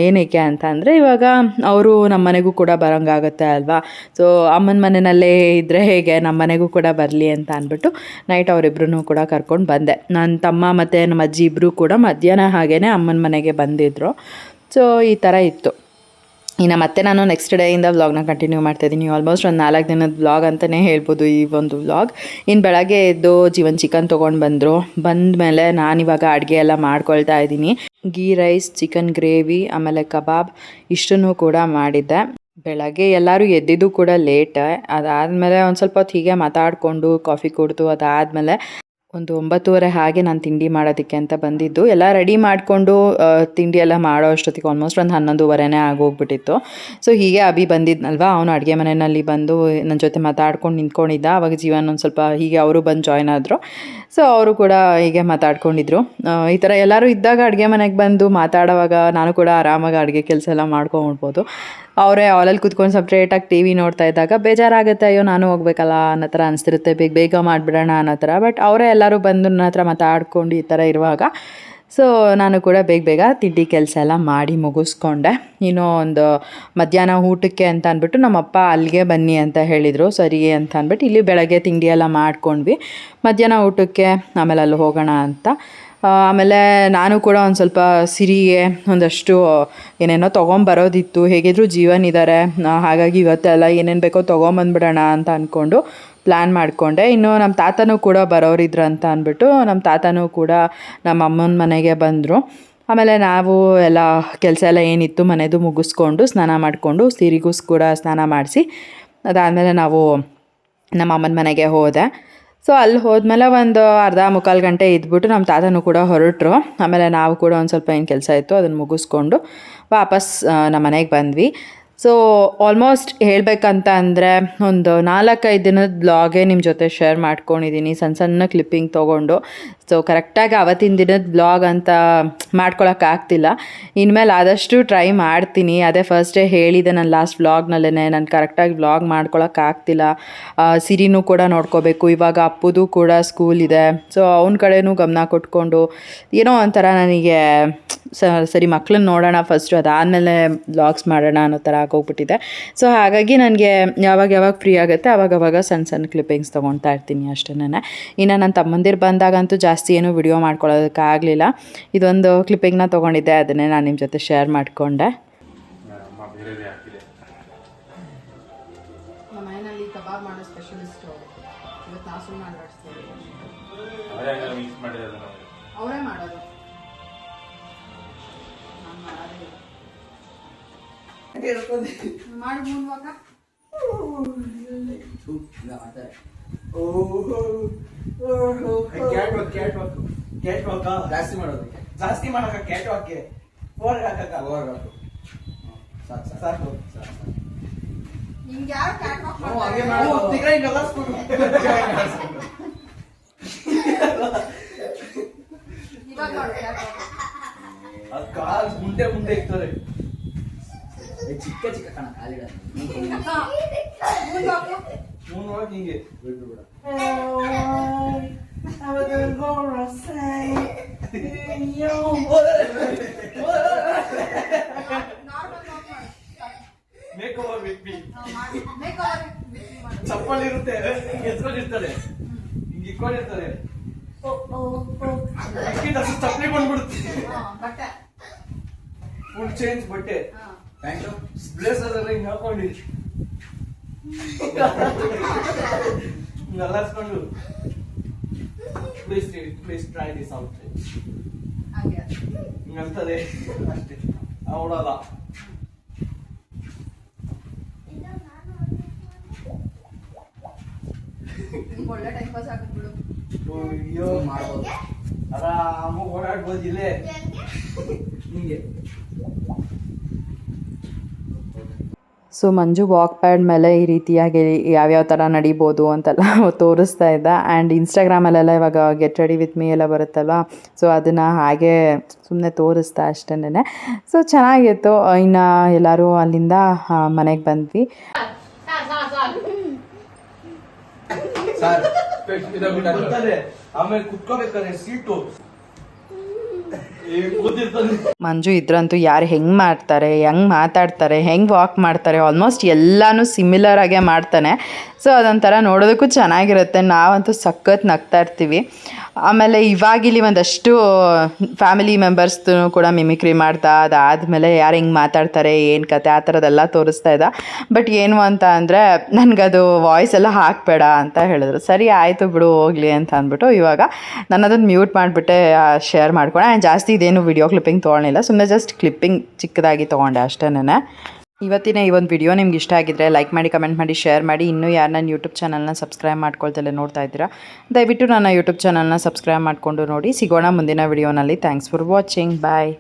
ಏನಕ್ಕೆ ಅಂತ ಅಂದರೆ ಇವಾಗ ಅವರು ನಮ್ಮ ಮನೆಗೂ ಕೂಡ ಬರೋಂಗಾಗುತ್ತೆ ಅಲ್ವಾ. ಸೊ ಅಮ್ಮನ ಮನೆಯಲ್ಲೇ ಇದ್ದರೆ ಹೇಗೆ, ನಮ್ಮ ಮನೆಗೂ ಕೂಡ ಬರಲಿ ಅಂತ ಅಂದ್ಬಿಟ್ಟು ನೈಟ್ ಅವರಿಬ್ಬರನ್ನೂ ಕೂಡ ಕರ್ಕೊಂಡು ಬಂದೆ. ನನ್ನ ತಮ್ಮ ಮತ್ತು ನಮ್ಮ ಅಜ್ಜಿ ಇಬ್ಬರು ಕೂಡ ಮಧ್ಯಾಹ್ನ ಹಾಗೇ ಅಮ್ಮನ ಮನೆಗೆ ಬಂದಿದ್ದರು. ಸೊ ಈ ಥರ ಇತ್ತು. ಇನ್ನು ಮತ್ತೆ ನಾನು ನೆಕ್ಸ್ಟ್ ಡೇಯಿಂದ ವ್ಲಾಗ್ನ ಕಂಟಿನ್ಯೂ ಮಾಡ್ತಾಯಿದ್ದೀನಿ. ಆಲ್ಮೋಸ್ಟ್ ಒಂದು 4 ದಿನದ ವ್ಲಾಗ್ ಅಂತಲೇ ಹೇಳ್ಬೋದು ಈ ಒಂದು ವ್ಲಾಗ್. ಇನ್ನು ಬೆಳಗ್ಗೆ ಎದ್ದು ಜೀವನ್ ಚಿಕನ್ ತೊಗೊಂಡು ಬಂದರು. ಬಂದಮೇಲೆ ನಾನಿವಾಗ ಅಡುಗೆ ಎಲ್ಲ ಮಾಡ್ಕೊಳ್ತಾ ಇದ್ದೀನಿ. ಗೀ ರೈಸ್, ಚಿಕನ್ ಗ್ರೇವಿ, ಆಮೇಲೆ ಕಬಾಬ್ ಇಷ್ಟನ್ನು ಕೂಡ ಮಾಡಿದ್ದೆ. ಬೆಳಗ್ಗೆ ಎಲ್ಲರೂ ಎದ್ದಿದ್ದು ಕೂಡ ಲೇಟ್. ಅದಾದಮೇಲೆ ಒಂದು ಸ್ವಲ್ಪ ಹೊತ್ತು ಹೀಗೆ ಮಾತಾಡಿಕೊಂಡು ಕಾಫಿ ಕುಡಿದು ಅದಾದಮೇಲೆ ಒಂದು 9:30 ಹಾಗೆ ನಾನು ತಿಂಡಿ ಮಾಡೋದಕ್ಕೆ ಅಂತ ಬಂದಿದ್ದು. ಎಲ್ಲ ರೆಡಿ ಮಾಡಿಕೊಂಡು ತಿಂಡಿ ಎಲ್ಲ ಮಾಡೋ ಅಷ್ಟೊತ್ತಿಗೆ ಆಲ್ಮೋಸ್ಟ್ ಒಂದು 11:30 ಆಗೋಗ್ಬಿಟ್ಟಿತ್ತು. ಸೊ ಹೀಗೆ ಅಭಿ ಬಂದಿದ್ನಲ್ವ, ಅವನು ಅಡುಗೆ ಮನೆಯಲ್ಲಿ ಬಂದು ನನ್ನ ಜೊತೆ ಮಾತಾಡ್ಕೊಂಡು ನಿಂತ್ಕೊಂಡಿದ್ದ. ಆವಾಗ ಜೀವನ ಒಂದು ಸ್ವಲ್ಪ ಹೀಗೆ ಅವರು ಬಂದು ಜಾಯ್ನ್ ಆದರು. ಸೊ ಅವರು ಕೂಡ ಹೀಗೆ ಮಾತಾಡ್ಕೊಂಡಿದ್ರು. ಈ ಥರ ಎಲ್ಲರೂ ಇದ್ದಾಗ ಅಡುಗೆ ಮನೆಗೆ ಬಂದು ಮಾತಾಡೋವಾಗ ನಾನು ಕೂಡ ಆರಾಮಾಗಿ ಅಡುಗೆ ಕೆಲಸ ಎಲ್ಲ ಮಾಡ್ಕೊಂಬಿಡ್ಬೋದು. ಅವರೇ ಹಾಲಲ್ಲಿ ಕೂತ್ಕೊಂಡು ಸಪ್ರೇಟಾಗಿ ಟಿ ವಿ ನೋಡ್ತಾ ಇದ್ದಾಗ ಬೇಜಾರಾಗುತ್ತೆ, ಅಯ್ಯೋ ನಾನು ಹೋಗ್ಬೇಕಲ್ಲ ಅನ್ನೋ ಥರ ಅನಿಸ್ತಿರುತ್ತೆ, ಬೇಗ ಮಾಡಿಬಿಡೋಣ ಅನ್ನೋ ಥರ. ಬಟ್ ಅವರೇ ಎಲ್ಲರೂ ಬಂದು ನನ್ನ ಹತ್ರ ಮಾತಾಡ್ಕೊಂಡು ಈ ಥರ ಇರುವಾಗ ಸೊ ನಾನು ಕೂಡ ಬೇಗ ತಿಂಡಿ ಕೆಲಸ ಎಲ್ಲ ಮಾಡಿ ಮುಗಿಸ್ಕೊಂಡೆ. ಇನ್ನೂ ಒಂದು ಮಧ್ಯಾಹ್ನ ಊಟಕ್ಕೆ ಅಂತ ಅಂದ್ಬಿಟ್ಟು ನಮ್ಮಪ್ಪ ಅಲ್ಲಿಗೆ ಬನ್ನಿ ಅಂತ ಹೇಳಿದರು. ಸರಿ ಅಂತ ಅಂದ್ಬಿಟ್ಟು ಇಲ್ಲಿ ಬೆಳಗ್ಗೆ ತಿಂಡಿ ಎಲ್ಲ ಮಾಡ್ಕೊಂಡ್ವಿ. ಮಧ್ಯಾಹ್ನ ಊಟಕ್ಕೆ ಆಮೇಲೆ ಅಲ್ಲಿ ಹೋಗೋಣ ಅಂತ. ಆಮೇಲೆ ನಾನು ಕೂಡ ಒಂದು ಸ್ವಲ್ಪ ಸಿರಿಗೆ ಒಂದಷ್ಟು ಏನೇನೋ ತೊಗೊಂಬರೋದಿತ್ತು. ಹೇಗಿದ್ರು ಜೀವನ್ ಇದ್ದಾರೆ, ಹಾಗಾಗಿ ಇವತ್ತೆಲ್ಲ ಏನೇನು ಬೇಕೋ ತೊಗೊಂಬಂದ್ಬಿಡೋಣ ಅಂತ ಅಂದ್ಕೊಂಡು ಪ್ಲ್ಯಾನ್ ಮಾಡಿಕೊಂಡೆ. ಇನ್ನು ನಮ್ಮ ತಾತನೂ ಕೂಡ ಬರೋರಿದ್ರು ಅಂತ ಅಂದ್ಬಿಟ್ಟು ನಮ್ಮ ತಾತನೂ ಕೂಡ ನಮ್ಮ ಅಮ್ಮನ ಮನೆಗೆ ಬಂದರು. ಆಮೇಲೆ ನಾವು ಎಲ್ಲ ಕೆಲಸ ಎಲ್ಲ ಏನಿತ್ತು ಮನೆಯದು ಮುಗಿಸ್ಕೊಂಡು ಸ್ನಾನ ಮಾಡಿಕೊಂಡು ಸೀರಿಗೂ ಕೂಡ ಸ್ನಾನ ಮಾಡಿಸಿ ಅದಾದಮೇಲೆ ನಾವು ನಮ್ಮ ಅಮ್ಮನ ಮನೆಗೆ ಹೋದೆ. ಸೊ ಅಲ್ಲಿ ಹೋದ್ಮೇಲೆ ಒಂದು ಅರ್ಧ ಮುಕ್ಕಾಲು ಗಂಟೆ ಇದ್ಬಿಟ್ಟು ನಮ್ಮ ತಾತನೂ ಕೂಡ ಹೊರಟರು. ಆಮೇಲೆ ನಾವು ಕೂಡ ಒಂದು ಸ್ವಲ್ಪ ಏನು ಕೆಲಸ ಇತ್ತು ಅದನ್ನು ಮುಗಿಸ್ಕೊಂಡು ವಾಪಸ್ ನಮ್ಮ ಮನೆಗೆ ಬಂದ್ವಿ. ಸೊ ಆಲ್ಮೋಸ್ಟ್ ಹೇಳಬೇಕಂತ ಅಂದರೆ ಒಂದು 4-5 ದಿನದ ಬ್ಲಾಗೇ ನಿಮ್ಮ ಜೊತೆ ಶೇರ್ ಮಾಡ್ಕೊಂಡಿದ್ದೀನಿ, ಸಣ್ಣ ಕ್ಲಿಪ್ಪಿಂಗ್ ತೊಗೊಂಡು. ಸೊ ಕರೆಕ್ಟಾಗಿ ಅವತ್ತಿನ ದಿನದ ಬ್ಲಾಗ್ ಅಂತ ಮಾಡ್ಕೊಳಕ್ಕಾಗ್ತಿಲ್ಲ. ಇನ್ಮೇಲೆ ಆದಷ್ಟು ಟ್ರೈ ಮಾಡ್ತೀನಿ. ಅದೇ ಫಸ್ಟ್ ಡೇ ಹೇಳಿದೆ ನಾನು ಲಾಸ್ಟ್ ವ್ಲಾಗ್ನಲ್ಲೇ, ನಾನು ಕರೆಕ್ಟಾಗಿ ವ್ಲಾಗ್ ಮಾಡ್ಕೊಳಕ್ಕಾಗ್ತಿಲ್ಲ. ಸಿರಿನೂ ಕೂಡ ನೋಡ್ಕೋಬೇಕು, ಇವಾಗ ಅಪ್ಪುದು ಕೂಡ ಸ್ಕೂಲ್ ಇದೆ. ಸೊ ಅವನ ಕಡೆನೂ ಗಮನ ಕೊಟ್ಕೊಂಡು ಏನೋ ಒಂಥರ ನನಗೆ ಸರಿ ಮಕ್ಕಳನ್ನ ನೋಡೋಣ ಫಸ್ಟು, ಅದಾದಮೇಲೆ ವ್ಲಾಗ್ಸ್ ಮಾಡೋಣ ಅನ್ನೋ ಥರ ಆಗೋಗ್ಬಿಟ್ಟಿದೆ. ಸೊ ಹಾಗಾಗಿ ನನಗೆ ಯಾವಾಗ ಫ್ರೀ ಆಗುತ್ತೆ ಆವಾಗವಾಗ ಸಣ್ಣ ಕ್ಲಿಪ್ಪಿಂಗ್ಸ್ ತೊಗೊಳ್ತಾ ಇರ್ತೀನಿ ಅಷ್ಟೇನೆ. ಇನ್ನು ನನ್ನ ತಮ್ಮಂದಿರು ಬಂದಾಗಂತೂ ಜಾಸ್ತಿ ಏನೂ ವಿಡಿಯೋ ಮಾಡ್ಕೊಳ್ಳೋದಕ್ಕಾಗಲಿಲ್ಲ. ಇದೊಂದು ಕ್ಲಿಪ್ಪಿಂಗ್ನ ತೊಗೊಂಡಿದ್ದೆ, ಅದನ್ನೇ ನಾನು ನಿಮ್ಮ ಜೊತೆ ಶೇರ್ ಮಾಡಿಕೊಂಡೆ. ಮನೆಯಲ್ಲಿ ಕಬಾಬ್ ಮಾಡೋ ಸ್ಪೆಷಲಿಸ್ಟು ಇವತ್ತು ನಾವು ಸುಮ್ಮನೆ ಅಲ್ಲಾಡಿಸ್ತೀವಿ. ಅವರೇ ಮಾಡೋದು, ನಾನು ಮಾಡೋದಿಲ್ಲ. ಮಾಡಿ ಮುಂದ್ವಾಗ ಜಾಸ್ತಿ ಮಾಡೋದು, ಜಾಸ್ತಿ ಮಾಡಕ ಕ್ಯಾಟ್ ವಾಕ್ಗೆ ಫೋನ್ ಹಾಕಕ್ಕ ಸಾಕು ಸಾಕು ಸಾಕು. ಹಿಂಗೆ ಯಾರು ಕ್ಯಾಟ್ ವಾಕ್ ಹಾಗೆ ಮಾಡ್ತಾರೆ? ಮಾಡೋದು ತಿರ್ಗಾ ಹಿಂಗೆ ಕಲಸ್ಕೊಂಡು ಇವಾಗ ಮಾಡು ಕ್ಯಾಟ್ ವಾಕ್. ಅದು ಕಾಲ್ ಮುಂದೆ ಮುಂದೆ ಇರ್ತಾರೆ. ಚಿಕ್ಕ ಚಿಕ್ಕ ಕಣ ಕಾಲಿಡ ಮುಂದ್ವಾಕು. ಮುಂದೆ ಹಿಂಗೆ ಬಿಡು ಬಿಡ. ನಾರ್ಮಲ್ ವಾಕ್ ಮಾಡು. Make over with me. Make over ಮಾಡು. ಚಪ್ಪಲ್ ಇರುತ್ತೆ, ಹಿಂಗೆ ಎತ್ಕೊಂಡಿರ್ತಾರೆ, ಹಿಂಗೆ ಇಟ್ಕೊಂಡಿರ್ತಾರೆ. ಚಪ್ಪಲಿ ಬಂದ್ಬಿಡುತ್ತೆ. ಬಟ್ಟೆ ಫುಲ್ ಚೇಂಜ್ ಬಟ್ಟೆ, ಪ್ಯಾಂಟು ಬ್ಲೇಸರ್ ಎಲ್ಲ ಹಿಂಗೆ ಹಾಕೊಂಡು ನಲ್ಲಾಸ್ಕೊಂಡು ಪ್ಲೀಸ್ ಟ್ರೈ ದಿಸ್ ಔಟ್ ಹಂಗೆ ಹಿಂಗಂತದೆ ಅಷ್ಟೇ. ಅವಳಲ್ಲ ನಿಮ್ಗೆ ಒಳ್ಳೆ ಟೈಮ್ ಪಾಸ್ ಆಗುತ್ತೆ ಬಿಡು. ಅಯ್ಯೋ ಮಾಡ್ಬೋದು. ಆರಾಮಾಗಿ ಓಡಾಡ್ಬೋದು ಇಲ್ಲೇ ಹಿಂಗೆ. ಸೊ ಮಂಜು ವಾಕ್ ಪ್ಯಾಡ್ ಮೇಲೆ ಈ ರೀತಿಯಾಗಿ ಯಾವ್ಯಾವ ಥರ ನಡಿಬೋದು ಅಂತೆಲ್ಲ ತೋರಿಸ್ತಾ ಇದ್ದ. ಆ್ಯಂಡ್ ಇನ್ಸ್ಟಾಗ್ರಾಮಲ್ಲೆಲ್ಲ ಇವಾಗ ಗೆಟ್ ರೆಡಿ ವಿತ್ ಮೀ ಎಲ್ಲ ಬರುತ್ತಲ್ವ, ಸೊ ಅದನ್ನು ಹಾಗೆ ಸುಮ್ಮನೆ ತೋರಿಸ್ತಾ ಅಷ್ಟೇನೆ. ಸೊ ಚೆನ್ನಾಗಿತ್ತು. ಇನ್ನು ಎಲ್ಲರೂ ಅಲ್ಲಿಂದ ಮನೆಗೆ ಬಂದ್ವಿ. ಆಮೇಲೆ ಕುತ್ಕೋಬೇಕಾದ್ರೆ ಸೀಟು ಕೂತಿರ್ತಾನೆ. ಮಂಜು ಇದ್ರಂತೂ ಯಾರು ಹೆಂಗೆ ಮಾಡ್ತಾರೆ, ಹೆಂಗೆ ಮಾತಾಡ್ತಾರೆ, ಹೆಂಗೆ ವಾಕ್ ಮಾಡ್ತಾರೆ, ಆಲ್ಮೋಸ್ಟ್ ಎಲ್ಲನೂ ಸಿಮಿಲರ್ ಆಗೇ ಮಾಡ್ತಾನೆ. ಸೊ ಅದೊಂಥರ ನೋಡೋದಕ್ಕೂ ಚೆನ್ನಾಗಿರುತ್ತೆ. ನಾವಂತೂ ಸಖತ್ ನಗ್ತಾ ಇರ್ತೀವಿ. ಆಮೇಲೆ ಇವಾಗಿಲ್ಲಿ ಒಂದಷ್ಟು ಫ್ಯಾಮಿಲಿ ಮೆಂಬರ್ಸ್ದು ಕೂಡ ಮಿಮಿಕ್ರಿ ಮಾಡ್ತಾ, ಅದಾದಮೇಲೆ ಯಾರು ಹೆಂಗೆ ಮಾತಾಡ್ತಾರೆ, ಏನು ಕತೆ, ಆ ಥರದ್ದೆಲ್ಲ ತೋರಿಸ್ತಾ ಇದ್ದ. ಬಟ್ ಏನು ಅಂತ ಅಂದರೆ ನನಗದು ವಾಯ್ಸ್ ಎಲ್ಲ ಹಾಕಬೇಡ ಅಂತ ಹೇಳಿದ್ರು. ಸರಿ ಆಯಿತು ಬಿಡು ಹೋಗಲಿ ಅಂತ ಅಂದ್ಬಿಟ್ಟು ಇವಾಗ ನಾನು ಅದನ್ನು ಮ್ಯೂಟ್ ಮಾಡಿಬಿಟ್ಟೆ ಶೇರ್ ಮಾಡ್ಕೊಂಡೆ. ಆ್ಯಂಡ್ ಜಾಸ್ತಿ ಇದೇನು ವಿಡಿಯೋ ಕ್ಲಿಪ್ಪಿಂಗ್ ತೊಗೊಳ್ಳಿಲ್ಲ, ಸುಮ್ಮನೆ ಜಸ್ಟ್ ಕ್ಲಿಪ್ಪಿಂಗ್ ಚಿಕ್ಕದಾಗಿ ತೊಗೊಂಡೆ ಅಷ್ಟೇನೆ. ಇವತ್ತಿನ ಈ ಒಂದು ವಿಡಿಯೋ ನಿಮ್ಗೆ ಇಷ್ಟ ಆಗಿದ್ರೆ ಲೈಕ್ ಮಾಡಿ, ಕಮೆಂಟ್ ಮಾಡಿ, ಶೇರ್ ಮಾಡಿ. ಇನ್ನೂ ಯಾರು ನನ್ನ ಯೂಟ್ಯೂಬ್ ಚಾನಲ್ನ ಸಬ್ಸ್ಕ್ರೈಬ್ ಮಾಡ್ಕೊಳ್ತಲೇ ನೋಡ್ತಾ ಇದ್ದೀರಾ, ದಯವಿಟ್ಟು ನನ್ನ ಯೂಟ್ಯೂಬ್ ಚಾನಲ್ನ ಸಬ್ಸ್ಕ್ರೈಬ್ ಮಾಡಿಕೊಂಡು ನೋಡಿ. ಸಿಗೋಣ ಮುಂದಿನ ವಿಡಿಯೋನಲ್ಲಿ. Thanks for watching. ಬಾಯ್.